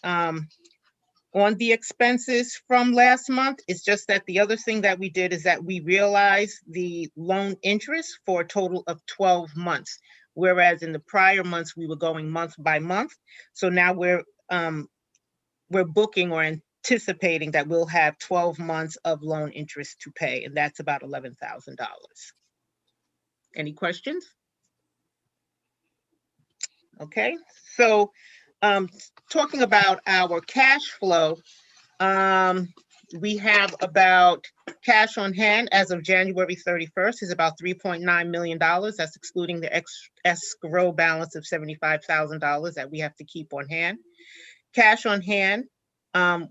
Speaker 6: the expenses from last month. It's just that the other thing that we did is that we realized the loan interest for a total of 12 months, whereas in the prior months we were going month by month. So now we're booking or anticipating that we'll have 12 months of loan interest to pay, and that's about $11,000. Any questions? Okay, so talking about our cash flow, we have about cash on hand as of January 31st is about $3.9 million. That's excluding the escrow balance of $75,000 that we have to keep on hand. Cash on hand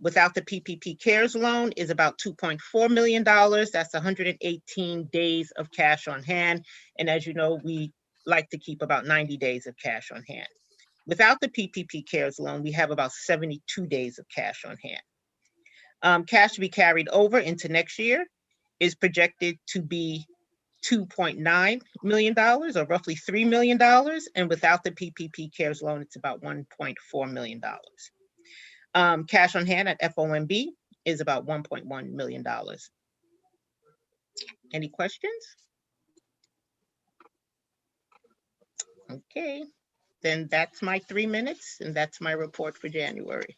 Speaker 6: without the PPP CARES loan is about $2.4 million. That's 118 days of cash on hand. And as you know, we like to keep about 90 days of cash on hand. Without the PPP CARES loan, we have about 72 days of cash on hand. Cash to be carried over into next year is projected to be $2.9 million or roughly $3 million. And without the PPP CARES loan, it's about $1.4 million. Cash on hand at FOMB is about $1.1 million. Any questions? Okay, then that's my 3 minutes and that's my report for January.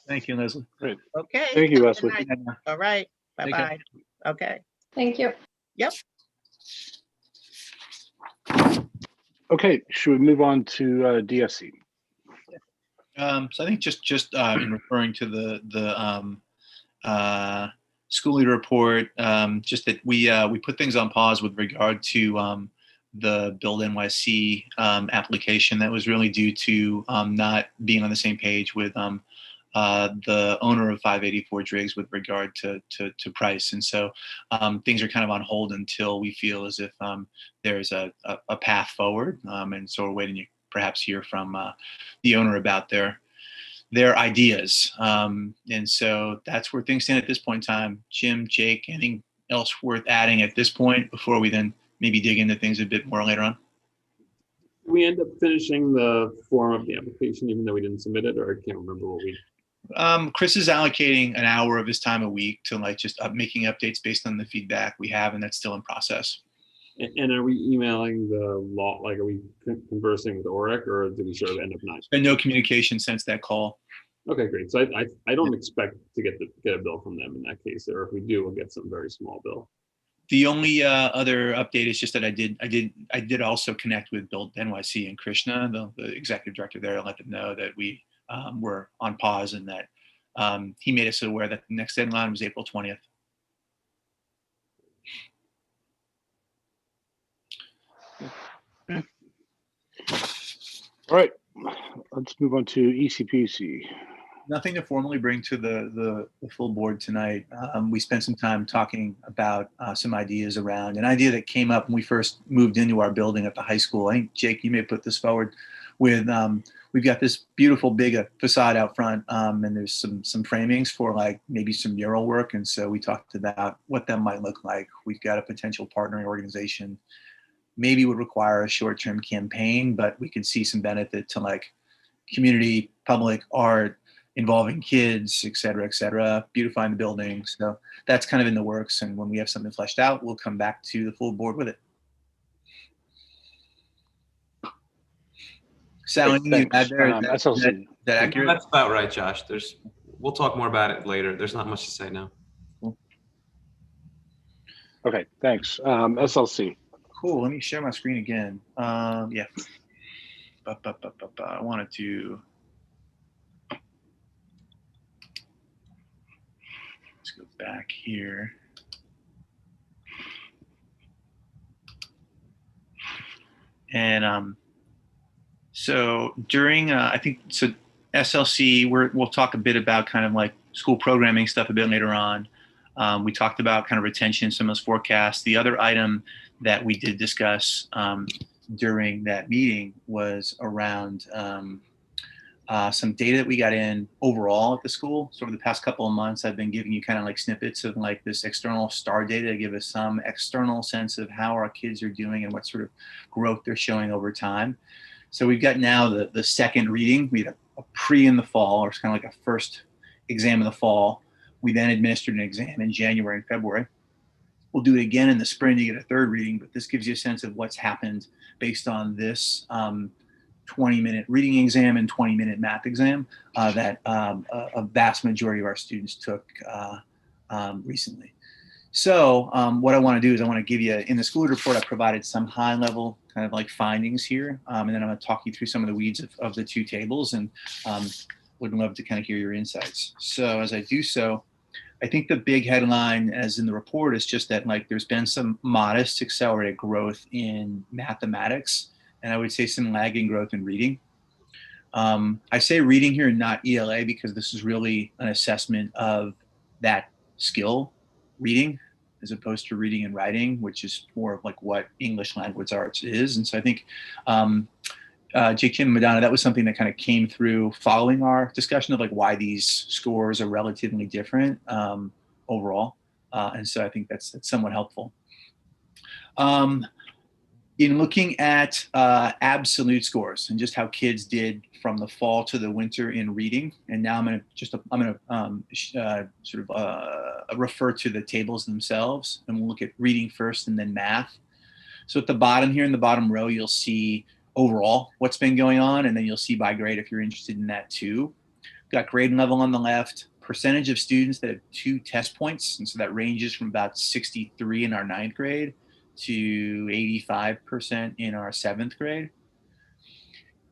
Speaker 2: Thank you, Leslie.
Speaker 4: Great.
Speaker 6: Okay.
Speaker 4: Thank you, Leslie.
Speaker 6: All right,
Speaker 2: Take
Speaker 6: bye-bye. Okay.
Speaker 3: Thank you.
Speaker 6: Yep.
Speaker 4: Okay, should we move on to DSC?
Speaker 2: So I think just in referring to the school leader report, just that we put things on pause with regard to the Build NYC application. That was really due to not being on the same page with the owner of 584 Driggs with regard to price. And so things are kind of on hold until we feel as if there's a path forward. And so we're waiting to perhaps hear from the owner about their ideas. And so that's where things stand at this point in time. Jim, Jake, anything else worth adding at this point before we then maybe dig into things a bit more later on?
Speaker 1: We end up finishing the form of the application, even though we didn't submit it, or I can't remember what we.
Speaker 2: Chris is allocating an hour of his time a week to like just making updates based on the feedback we have, and that's still in process.
Speaker 1: And are we emailing the law? Like, are we conversing with OREC, or did we sort of end up not?
Speaker 2: Been no communication since that call.
Speaker 1: Okay, great. So I don't expect to get a bill from them in that case, or if we do, we'll get some very small bill.
Speaker 2: The only other update is just that I did also connect with Build NYC and Krishna, the executive director there, and let them know that we were on pause and that he made us aware that the next deadline was April 20th.
Speaker 4: All right, let's move on to ECPC.
Speaker 2: Nothing to formally bring to the full board tonight. We spent some time talking about some ideas around an idea that came up when we first moved into our building at the high school. I think, Jake, you may put this forward with, we've got this beautiful big facade out front, and there's some framings for like maybe some mural work. And so we talked about what that might look like. We've got a potential partnering organization, maybe would require a short-term campaign, but we could see some benefit to like community, public art, involving kids, et cetera, beautifying the building. So that's kind of in the works. And when we have something fleshed out, we'll come back to the full board with it. Sal, anything you add there? Is that accurate?
Speaker 7: That's about right, Josh. We'll talk more about it later. There's not much to say now.
Speaker 4: Okay, thanks. SLC.
Speaker 2: Cool. Let me share my screen again. Yeah. I wanted to. Let's go back here. And so during, I think, so SLC, we'll talk a bit about kind of like school programming stuff a bit later on. We talked about kind of retention, some of those forecasts. The other item that we did discuss during that meeting was around some data that we got in overall at the school. So over the past couple of months, I've been giving you kind of like snippets of like this external STAR data to give us some external sense of how our kids are doing and what sort of growth they're showing over time. So we've got now the second reading. We had a pre in the fall, or it's kind of like a first exam in the fall. We then administered an exam in January and February. We'll do it again in the spring to get a third reading, but this gives you a sense of what's happened based on this 20-minute reading exam and 20-minute math exam that a vast majority of our students took recently. So what I want to do is I want to give you, in the school report, I provided some high level kind of like findings here. And then I'm going to talk you through some of the weeds of the two tables, and would love to kind of hear your insights. So as I do so, I think the big headline, as in the report, is just that like there's been some modest accelerated growth in mathematics, and I would say some lagging growth in reading. I say reading here and not ELA because this is really an assessment of that skill, reading, as opposed to reading and writing, which is more of like what English language arts is. And so I think Jake, Kim, Madonna, that was something that kind of came through following our discussion of like why these scores are relatively different overall. And so I think that's somewhat helpful. In looking at absolute scores and just how kids did from the fall to the winter in reading, and now I'm going to sort of refer to the tables themselves, and we'll look at reading first and then math. So at the bottom here in the bottom row, you'll see overall what's been going on, and then you'll see by grade if you're interested in that too. Got grade level on the left, percentage of students that have 2 test points, and so that ranges from about 63 in our 9th grade to 85% in our 7th grade.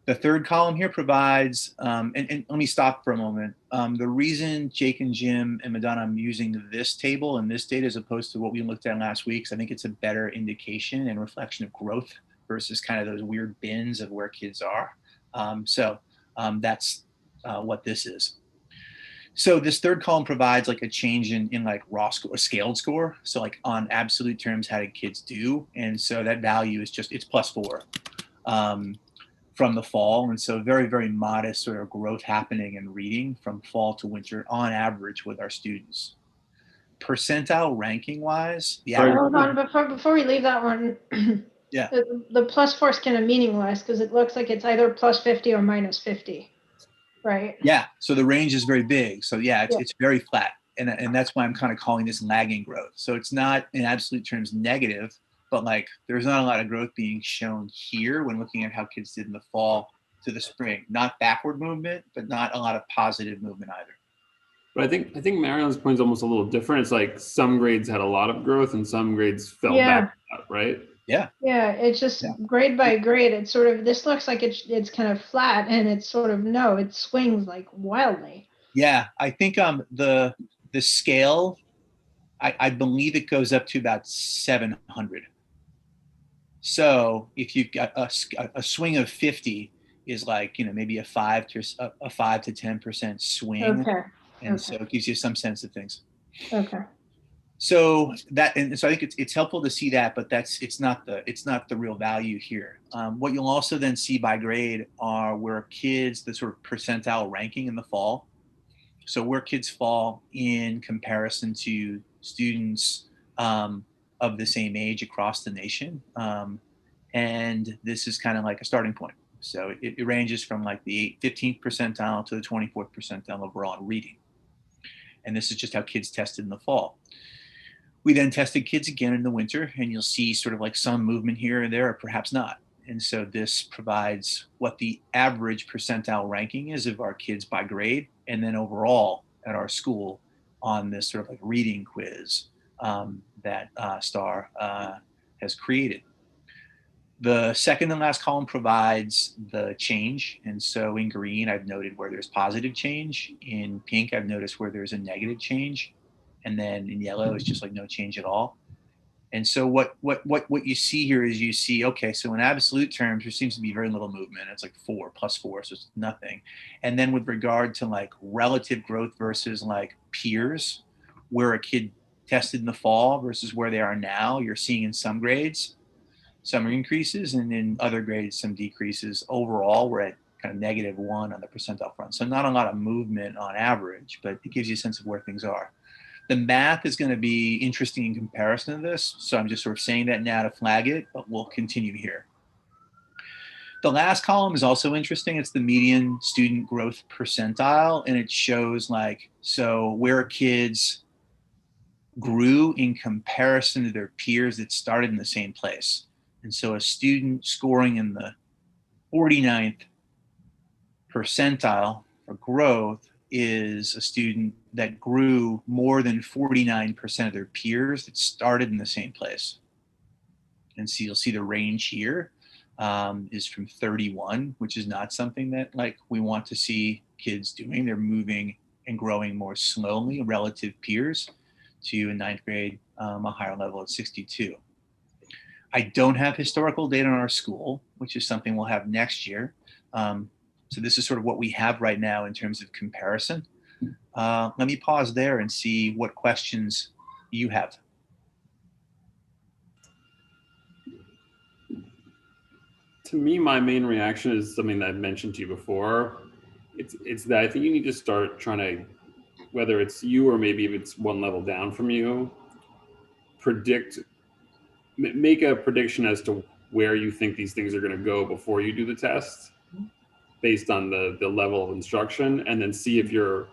Speaker 2: The third column here provides, and let me stop for a moment. The reason Jake and Jim and Madonna, I'm using this table and this data as opposed to what we looked at last week, because I think it's a better indication and reflection of growth versus kind of those weird bins of where kids are. That's what this is. So this third column provides like a change in like raw score, scaled score. So like on absolute terms, how did kids do? And so that value is just, it's +4 from the fall. And so very, very modest sort of growth happening in reading from fall to winter on average with our students. Percentile ranking wise, the average.
Speaker 3: Hold on, before we leave that one,
Speaker 2: yeah,
Speaker 3: the +4 is kind of meaningless because it looks like it's either +50 or -50. Right.
Speaker 2: Yeah. So the range is very big. So yeah, it's very flat. And that's why I'm kind of calling this lagging growth. So it's not in absolute terms negative, but like there's not a lot of growth being shown here when looking at how kids did in the fall to the spring. Not backward movement, but not a lot of positive movement either.
Speaker 1: But I think Marion's point is almost a little different. It's like some grades had a lot of growth and some grades fell back, right?
Speaker 2: Yeah.
Speaker 3: Yeah, it's just grade by grade. It's sort of, this looks like it's kind of flat, and it's sort of, no, it swings like wildly.
Speaker 2: Yeah, I think the scale, I believe it goes up to about 700. So if you've got a swing of 50, is like, maybe a 5 to 10% swing.
Speaker 3: Okay.
Speaker 2: And so it gives you some sense of things.
Speaker 3: Okay.
Speaker 2: So I think it's helpful to see that, but it's not the real value here. What you'll also then see by grade are where kids, the sort of percentile ranking in the fall. So where kids fall in comparison to students of the same age across the nation. And this is kind of like a starting point. So it ranges from like the 15th percentile to the 24th percentile overall in reading. And this is just how kids tested in the fall. We then tested kids again in the winter, and you'll see sort of like some movement here and there, or perhaps not. And so this provides what the average percentile ranking is of our kids by grade, and then overall at our school on this sort of like reading quiz that STAR has created. The second and last column provides the change. And so in green, I've noted where there's positive change. In pink, I've noticed where there's a negative change. And then in yellow, it's just like no change at all. And so what you see here is you see, okay, so in absolute terms, there seems to be very little movement. It's like 4 + 4, so it's nothing. And then with regard to like relative growth versus like peers, where a kid tested in the fall versus where they are now, you're seeing in some grades, some increases, and in other grades, some decreases. Overall, we're at kind of -1 on the percentile front. So not a lot of movement on average, but it gives you a sense of where things are. The math is going to be interesting in comparison to this. So I'm just sort of saying that now to flag it, but we'll continue here. The last column is also interesting. It's the median student growth percentile, and it shows like, so where kids grew in comparison to their peers that started in the same place. And so a student scoring in the 49th percentile for growth is a student that grew more than 49% of their peers that started in the same place. And so you'll see the range here is from 31, which is not something that like we want to see kids doing. They're moving and growing more slowly relative peers to in 9th grade, a higher level at 62. I don't have historical data on our school, which is something we'll have next year. So this is sort of what we have right now in terms of comparison. Let me pause there and see what questions you have.
Speaker 1: To me, my main reaction is something that I've mentioned to you before. It's that I think you need to start trying to, whether it's you or maybe if it's one level down from you, make a prediction as to where you think these things are going to go before you do the test, based on the level of instruction, and then see if you're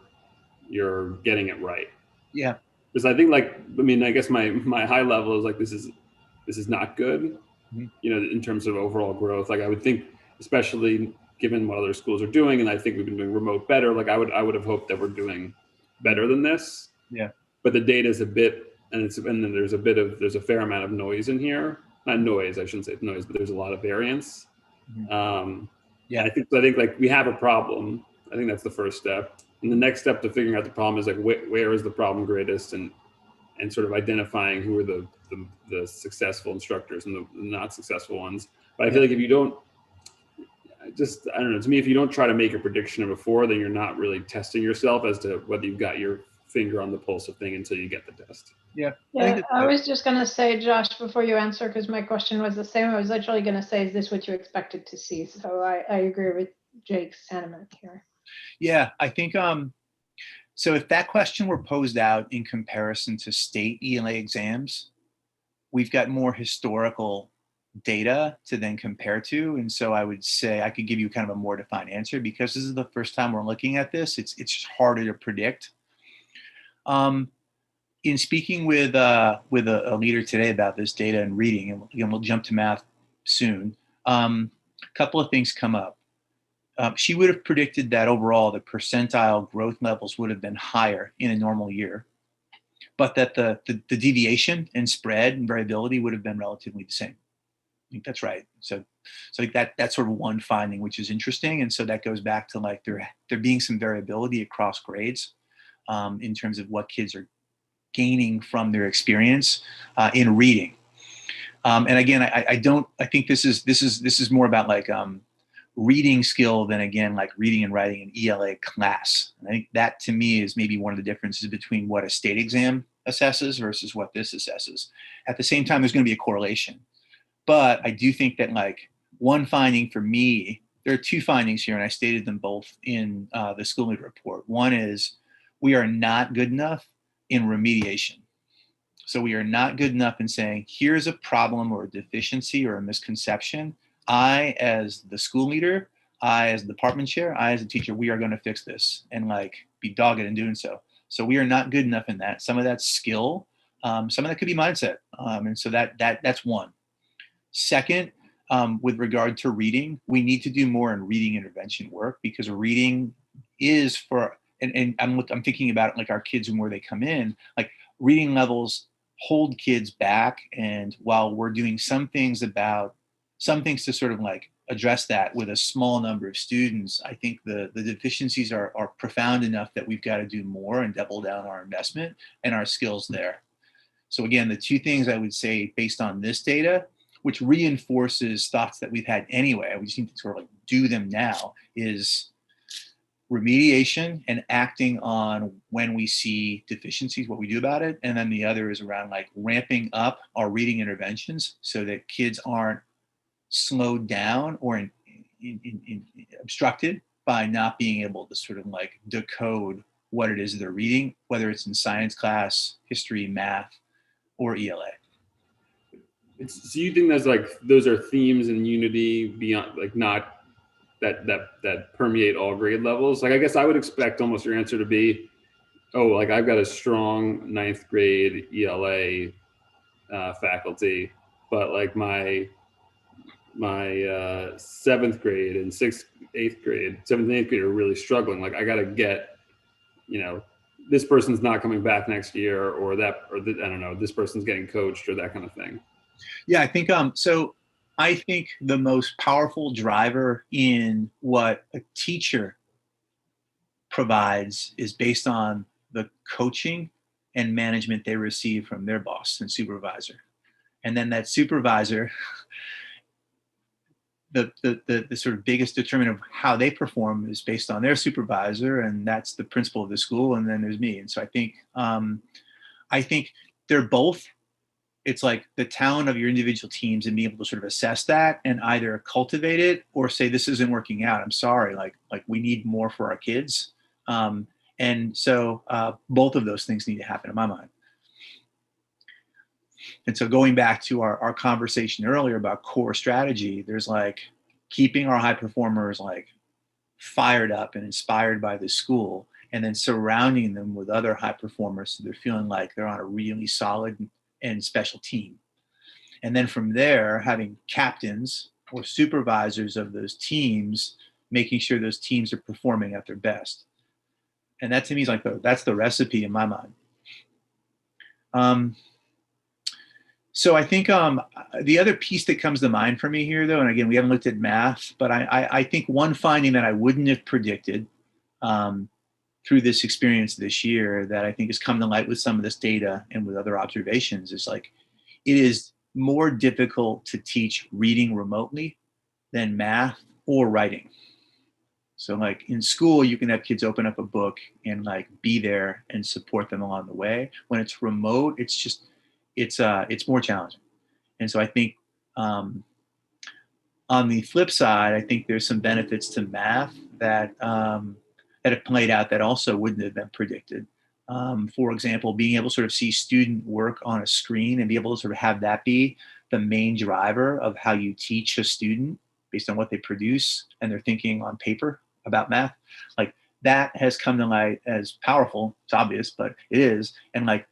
Speaker 1: getting it right.
Speaker 2: Yeah.
Speaker 1: Because I think I guess my high level is like, this is not good, in terms of overall growth. Like I would think, especially given what other schools are doing, and I think we've been doing remote better, like I would have hoped that we're doing better than this. Yeah. But the data is a bit, and then there's a fair amount of noise in here. Not noise, I shouldn't say noise, but there's a lot of variance. Yeah, I think like we have a problem. I think that's the first step. And the next step to figuring out the problem is like, where is the problem greatest, and sort of identifying who are the successful instructors and the not successful ones. But I feel like if you don't, I don't know, to me, if you don't try to make a prediction before, then you're not really testing yourself as to whether you've got your finger on the pulse of thing until you get the test.
Speaker 2: Yeah.
Speaker 3: I was just going to say, Josh, before you answer, because my question was the same. I was literally going to say, is this what you expected to see? So I agree with Jake's sentiment here.
Speaker 2: Yeah, I think, so if that question were posed out in comparison to state ELA exams, we've got more historical data to then compare to. And so I would say I could give you kind of a more defined answer, because this is the first time we're looking at this. It's just harder to predict. In speaking with a leader today about this data and reading, and we'll jump to math soon, a couple of things come up. She would have predicted that overall the percentile growth levels would have been higher in a normal year, but that the deviation and spread and variability would have been relatively the same. I think that's right. So I think that's sort of one finding, which is interesting. And so that goes back to like there being some variability across grades in terms of what kids are gaining from their experience in reading. And again, I think this is more about like reading skill than, again, like reading and writing an ELA class. And I think that to me is maybe one of the differences between what a state exam assesses versus what this assesses. At the same time, there's going to be a correlation. But I do think that, like, one finding for me, there are two findings here, and I stated them both in the school leader report. One is we are not good enough in remediation. So we are not good enough in saying, here's a problem or a deficiency or a misconception. I, as the school leader, I, as the department chair, I, as a teacher, we are going to fix this and, like, be dogged in doing so. So we are not good enough in that. Some of that's skill. Some of that could be mindset. And so that's one. Second, with regard to reading, we need to do more in reading intervention work, because reading is for, and I'm thinking about it like our kids and where they come in, like reading levels hold kids back. And while we're doing some things to sort of like address that with a small number of students, I think the deficiencies are profound enough that we've got to do more and double down our investment and our skills there. So again, the two things I would say based on this data, which reinforces thoughts that we've had anyway, we just need to sort of like do them now, is remediation and acting on when we see deficiencies, what we do about it. And then the other is around like ramping up our reading interventions so that kids aren't slowed down or obstructed by not being able to sort of like decode what it is they're reading, whether it's in science class, history, math, or ELA.
Speaker 1: So you think those are themes in Unity beyond, like, not that permeate all grade levels? Like, I guess I would expect almost your answer to be, oh, like, I've got a strong ninth grade ELA faculty, but like my seventh grade and seventh and eighth grade are really struggling. Like, I got to get, this person's not coming back next year, or I don't know, this person's getting coached, or that kind of thing.
Speaker 2: Yeah, I think so. I think the most powerful driver in what a teacher provides is based on the coaching and management they receive from their boss and supervisor. And then that supervisor, the sort of biggest determinant of how they perform is based on their supervisor, and that's the principal of the school, and then there's me. And so I think they're both. It's like the talent of your individual teams and being able to sort of assess that and either cultivate it or say, this isn't working out. I'm sorry. Like we need more for our kids. And so both of those things need to happen in my mind. And so going back to our conversation earlier about core strategy, there's like keeping our high performers like fired up and inspired by the school, and then surrounding them with other high performers so they're feeling like they're on a really solid and special team. And then from there, having captains or supervisors of those teams, making sure those teams are performing at their best. And that to me is like that's the recipe in my mind. So I think the other piece that comes to mind for me here, though, and again, we haven't looked at math, but I think one finding that I wouldn't have predicted through this experience this year that I think has come to light with some of this data and with other observations is like, it is more difficult to teach reading remotely than math or writing. So like in school, you can have kids open up a book and like be there and support them along the way. When it's remote, it's more challenging. And so I think on the flip side, I think there's some benefits to math that have played out that also wouldn't have been predicted. For example, being able to sort of see student work on a screen and be able to sort of have that be the main driver of how you teach a student based on what they produce and they're thinking on paper about math, like that has come to light as powerful. It's obvious, but it is. And like,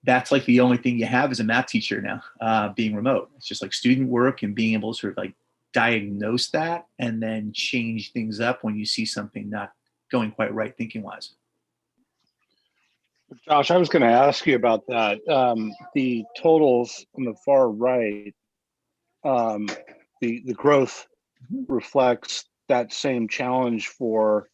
Speaker 2: that's like the only thing you have as a math teacher now, being remote. It's just like student work and being able to sort of like diagnose that and then change things up when you see something not going quite right thinking wise.
Speaker 4: Josh, I was going to ask you about that. The totals on the far right, the growth reflects that same challenge for,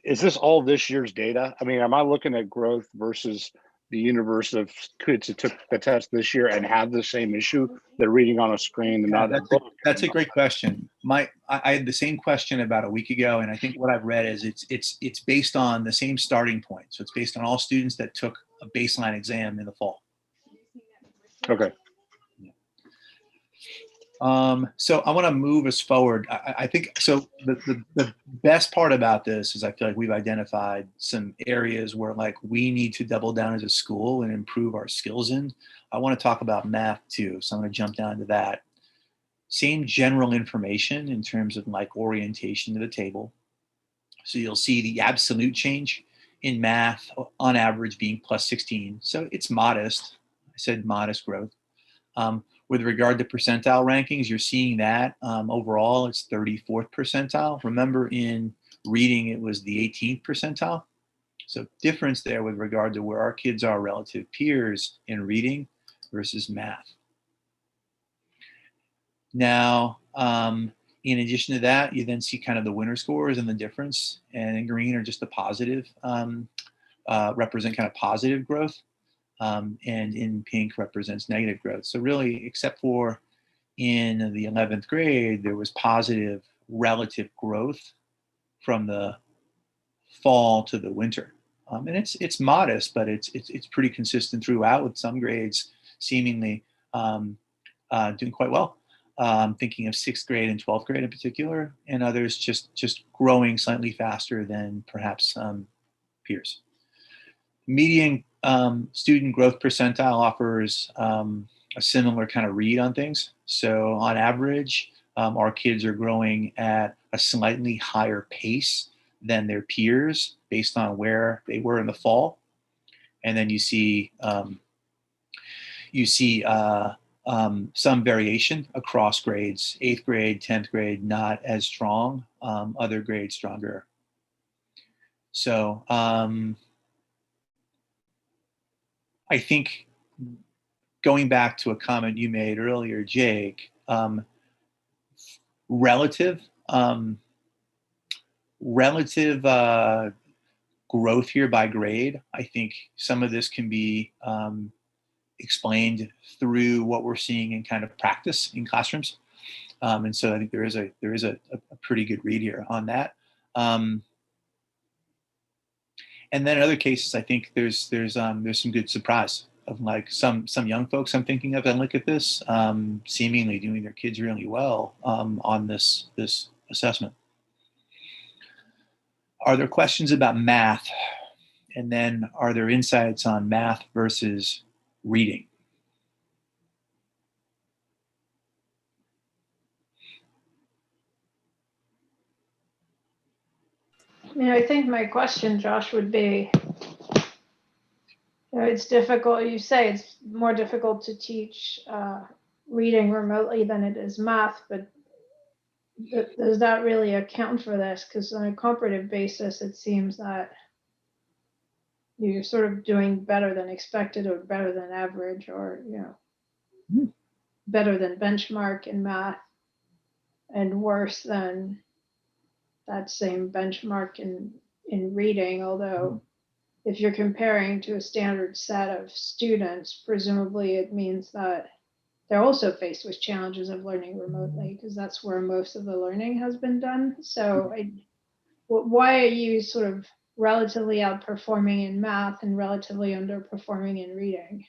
Speaker 4: is this all this year's data? I mean, am I looking at growth versus the universe of kids who took the test this year and have the same issue? They're reading on a screen and not a book.
Speaker 2: That's a great question. I had the same question about a week ago, and I think what I've read is it's based on the same starting point. So it's based on all students that took a baseline exam in the fall.
Speaker 4: Okay.
Speaker 2: So I want to move us forward. I think so. The best part about this is I feel like we've identified some areas where like we need to double down as a school and improve our skills in. I want to talk about math too, so I'm going to jump down to that. Same general information in terms of like orientation to the table. So you'll see the absolute change in math on average being plus 16. So it's modest. I said modest growth. With regard to percentile rankings, you're seeing that overall it's 34th percentile. Remember in reading, it was the 18th percentile. So difference there with regard to where our kids are relative peers in reading versus math. Now, in addition to that, you then see kind of the winter scores and the difference, and in green are just the positive, represent kind of positive growth. And in pink represents negative growth. So really, except for in the 11th grade, there was positive relative growth from the fall to the winter. And it's modest, but it's pretty consistent throughout, with some grades seemingly doing quite well. Thinking of 6th grade and 12th grade in particular, and others just growing slightly faster than perhaps peers. Median student growth percentile offers a similar kind of read on things. So on average, our kids are growing at a slightly higher pace than their peers based on where they were in the fall. And then you see some variation across grades. 8th grade, 10th grade, not as strong. Other grades stronger. So I think going back to a comment you made earlier, Jake, relative growth here by grade, I think some of this can be explained through what we're seeing in kind of practice in classrooms. And so I think there is a pretty good read here on that. And then in other cases, I think there's some good surprise of like some young folks I'm thinking of and look at this, seemingly doing their kids really well on this assessment. Are there questions about math? And then are there insights on math versus reading?
Speaker 3: I think my question, Josh, would be, it's difficult. You say it's more difficult to teach reading remotely than it is math, but does that really account for this? Because on a comparative basis, it seems that you're sort of doing better than expected or better than average or, better than benchmark in math and worse than that same benchmark in reading. Although if you're comparing to a standard set of students, presumably it means that they're also faced with challenges of learning remotely because that's where most of the learning has been done. So why are you sort of relatively outperforming in math and relatively underperforming in reading?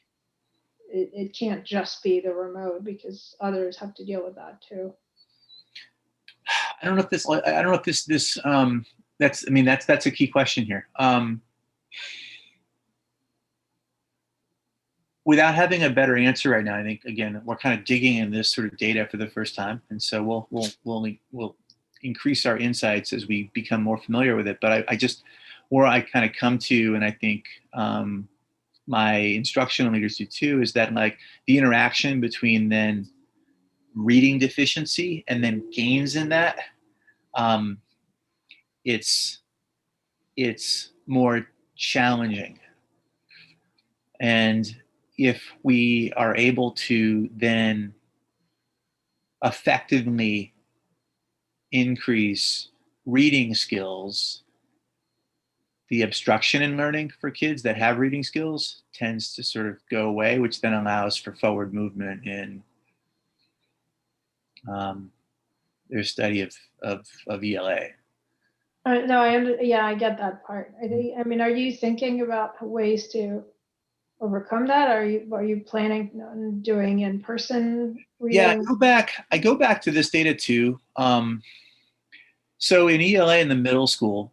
Speaker 3: It can't just be the remote because others have to deal with that too.
Speaker 2: I don't know if that's a key question here. Without having a better answer right now, I think again we're kind of digging in this sort of data for the first time, and so we'll increase our insights as we become more familiar with it. But I just where I kind of come to, and I think my instructional leaders do too, is that like the interaction between then reading deficiency and then gains in that, it's more challenging. And if we are able to then effectively increase reading skills, the obstruction in learning for kids that have reading skills tends to sort of go away, which then allows for forward movement in their study of ELA.
Speaker 3: No, yeah, I get that part. I mean, are you thinking about ways to overcome that? Are you planning on doing in-person reading?
Speaker 2: Yeah, I go back to this data too. So in ELA in the middle school,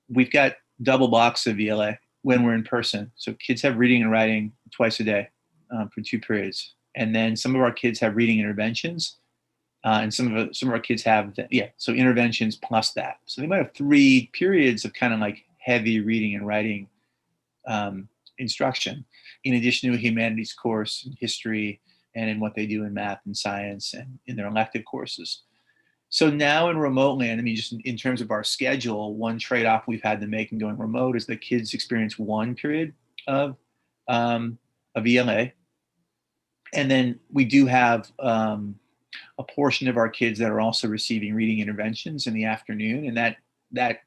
Speaker 2: we've got double blocks of ELA when we're in person. So kids have reading and writing twice a day for 2 periods. And then some of our kids have reading interventions. And some of our kids have, so interventions plus that. So they might have 3 periods of kind of like heavy reading and writing instruction, in addition to a humanities course, history, and in what they do in math and science and in their elective courses. So now in remote land, I mean, just in terms of our schedule, one trade-off we've had to make in going remote is that kids experience 1 period of ELA. And then we do have a portion of our kids that are also receiving reading interventions in the afternoon. And that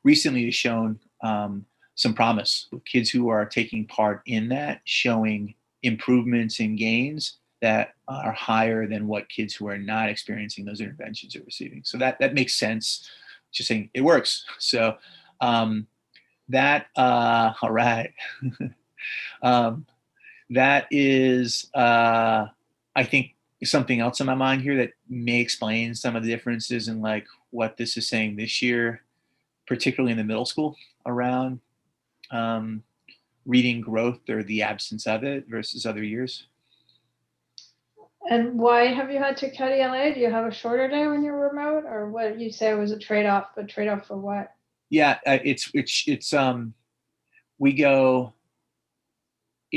Speaker 2: recently has shown some promise with kids who are taking part in that, showing improvements and gains that are higher than what kids who are not experiencing those interventions are receiving. So that makes sense. Just saying it works. So all right. That is, I think, something else in my mind here that may explain some of the differences in like what this is saying this year, particularly in the middle school around reading growth or the absence of it versus other years.
Speaker 3: And why have you had to cut ELA? Do you have a shorter day when you're remote, or what did you say was a trade-off? But trade-off for what?
Speaker 2: Yeah, it's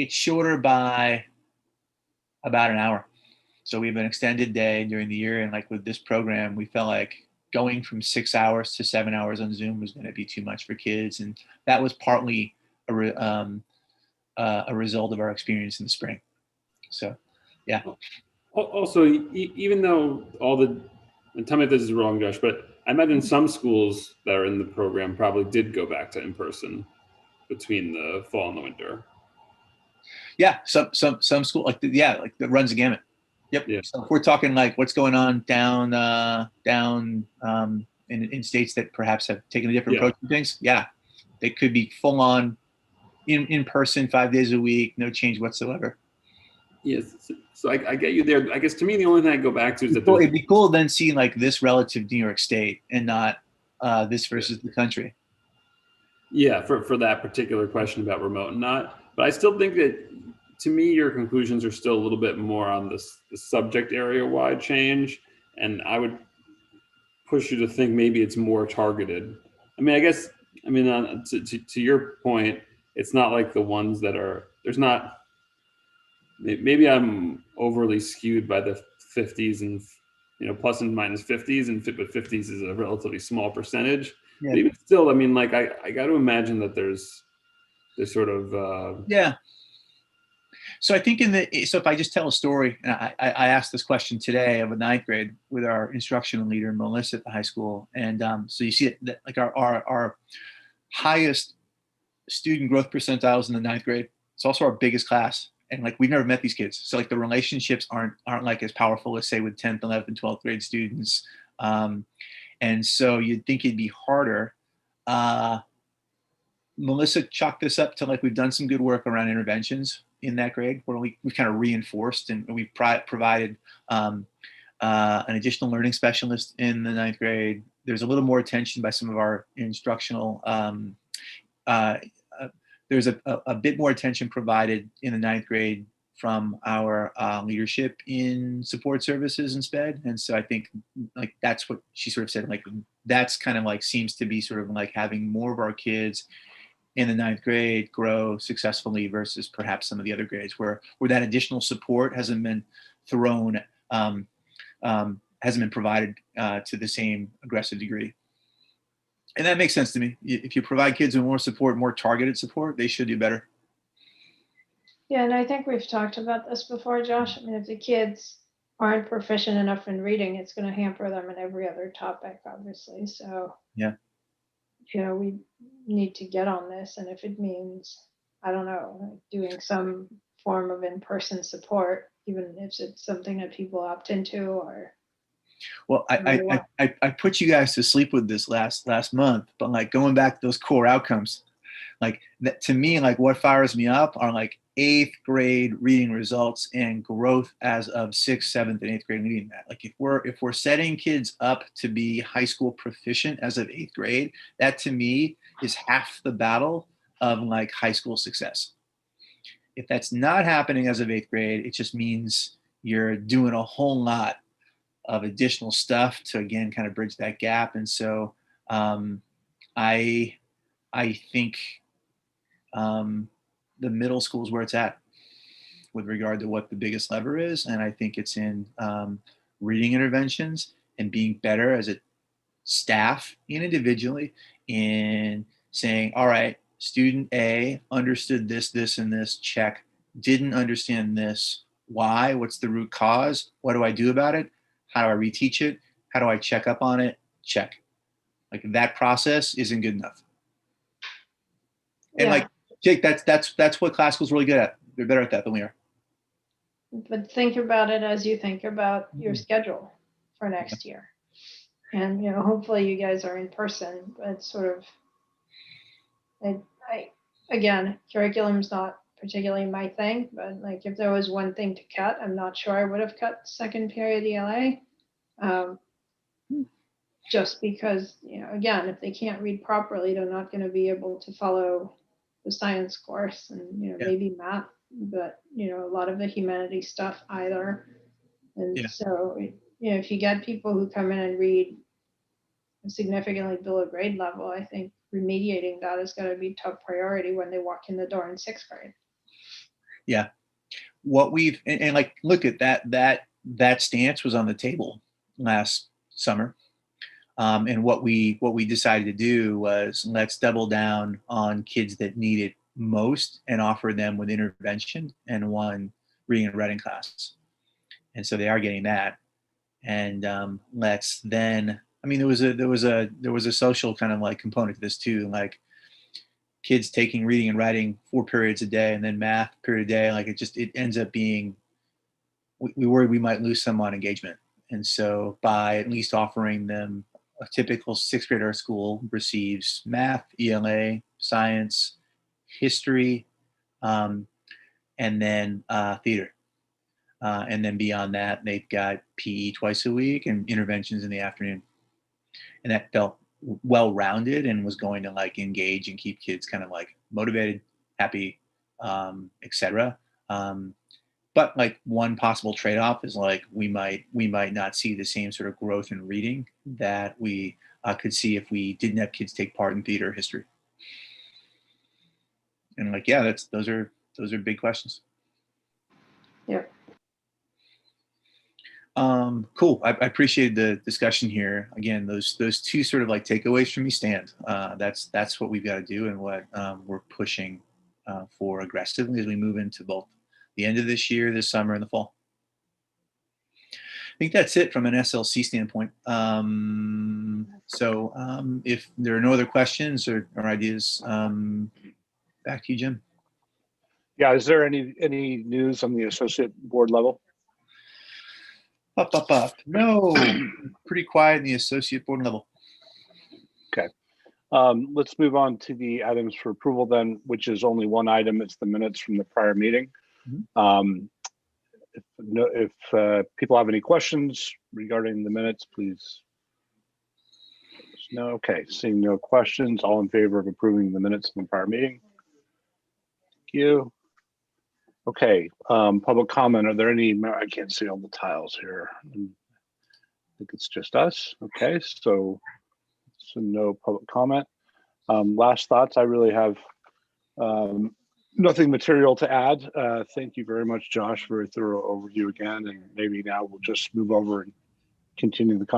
Speaker 2: shorter by about an hour. So we have an extended day during the year, and like with this program, we felt like going from 6 hours to 7 hours on Zoom was going to be too much for kids, and that was partly a result of our experience in the spring. So, yeah.
Speaker 1: Also, even though and tell me if this is wrong, Josh, but I imagine some schools that are in the program probably did go back to in-person between the fall and the winter.
Speaker 2: Yeah, some school like that runs the gamut. Yep. Yeah. So if we're talking like what's going on down in states that perhaps have taken a different approach to things, they could be full on in person 5 days a week, no change whatsoever.
Speaker 1: Yes. So I get you there. I guess to me, the only thing I go back to is that
Speaker 2: it'd be cool then seeing like this relative to New York State and not this versus the country.
Speaker 1: Yeah, for that particular question about remote and not. But I still think that, to me, your conclusions are still a little bit more on the subject area wide change. And I would push you to think maybe it's more targeted. I mean, to your point, it's not like the ones that are, there's not, maybe I'm overly skewed by the 50s and, plus and minus 50s, but 50s is a relatively small percentage. Yeah. But even still, I mean, like I got to imagine that there's sort of
Speaker 2: So I think so if I just tell a story, and I asked this question today of a 9th grade with our instructional leader Melissa at the high school, and so you see it that like our highest student growth percentiles in the 9th grade. It's also our biggest class, and like we've never met these kids, so like the relationships aren't like as powerful as say with 10th, 11th, and 12th grade students, and so you'd think it'd be harder. Melissa chalked this up to like we've done some good work around interventions in that grade where we kind of reinforced and we provided an additional learning specialist in the 9th grade. There's a little more attention by some of our instructional, there's a bit more attention provided in the 9th grade from our leadership in support services and SPED. And so I think like that's what she sort of said, like that's kind of like seems to be sort of like having more of our kids in the 9th grade grow successfully versus perhaps some of the other grades where that additional support hasn't been thrown, hasn't been provided to the same aggressive degree. And that makes sense to me. If you provide kids with more support, more targeted support, they should do better.
Speaker 3: Yeah, and I think we've talked about this before, Josh. I mean, if the kids aren't proficient enough in reading, it's going to hamper them in every other topic, obviously. So,
Speaker 2: yeah,
Speaker 3: need to get on this. And if it means, I don't know, like doing some form of in-person support, even if it's something that people opt into, or
Speaker 2: Well, I put you guys to sleep with this last month, but like going back to those core outcomes, like that to me, like what fires me up are like 8th grade reading results and growth as of 6th, 7th, and 8th grade reading that. Like if we're setting kids up to be high school proficient as of 8th grade, that to me is half the battle of like high school success. If that's not happening as of 8th grade, it just means you're doing a whole lot of additional stuff to again kind of bridge that gap. And so I think the middle school is where it's at with regard to what the biggest lever is, and I think it's in reading interventions and being better as a staff and individually in saying, all right, student A understood this, and this, check. Didn't understand this, why? What's the root cause? What do I do about it? How do I reteach it? How do I check up on it? Check. Like that process isn't good enough. And like Jake, that's what classical's really good at. They're better at that than we are.
Speaker 3: But think about it as you think about your schedule for next year. And, you know, hopefully you guys are in person, but sort of, again, curriculum's not particularly my thing, but like if there was one thing to cut, I'm not sure I would have cut second period ELA. Just because, you know, again, if they can't read properly, they're not going to be able to follow the science course and, you know, maybe math, but, you know, a lot of the humanities stuff either. And so, you know, if you get people who come in and read significantly below grade level, I think remediating that is going to be top priority when they walk in the door in 6th grade.
Speaker 2: Yeah. What we've, and like, look at that stance was on the table last summer. And what we decided to do was let's double down on kids that need it most and offer them with intervention and one reading and writing class. And so they are getting that. And let's then, I mean, there was a social kind of like component to this too, like kids taking reading and writing 4 periods a day and then math period a day. Like it ends up being, we worry we might lose some on engagement. And so by at least offering them a typical 6th grade art school receives math, ELA, science, history, and then theater. And then beyond that, they've got PE twice a week and interventions in the afternoon. And that felt well-rounded and was going to like engage and keep kids kind of like motivated, happy, etc. But like one possible trade-off is like we might not see the same sort of growth in reading that we could see if we didn't have kids take part in theater or history. And like, yeah, those are big questions.
Speaker 3: Yeah.
Speaker 2: Cool. I appreciate the discussion here. Again, those two sort of like takeaways from me stand. That's what we've got to do and what we're pushing for aggressively as we move into both the end of this year, this summer, and the fall. I think that's it from an SLC standpoint. So if there are no other questions or ideas, back to you, Jim.
Speaker 4: Yeah, is there any news on the associate board level?
Speaker 2: Up. No, pretty quiet in the associate board level.
Speaker 4: Okay. Let's move on to the items for approval then, which is only one item. It's the minutes from the prior meeting. Mm-hmm. If people have any questions regarding the minutes, please. No. Okay. Seeing no questions, all in favor of approving the minutes from the prior meeting? Thank you. Okay. Public comment. Are there any? I can't see all the tiles here. I think it's just us. Okay. So no public comment. Last thoughts. I really have nothing material to add. Thank you very much, Josh, for a thorough overview again. And maybe now we'll just move over and continue the conversation.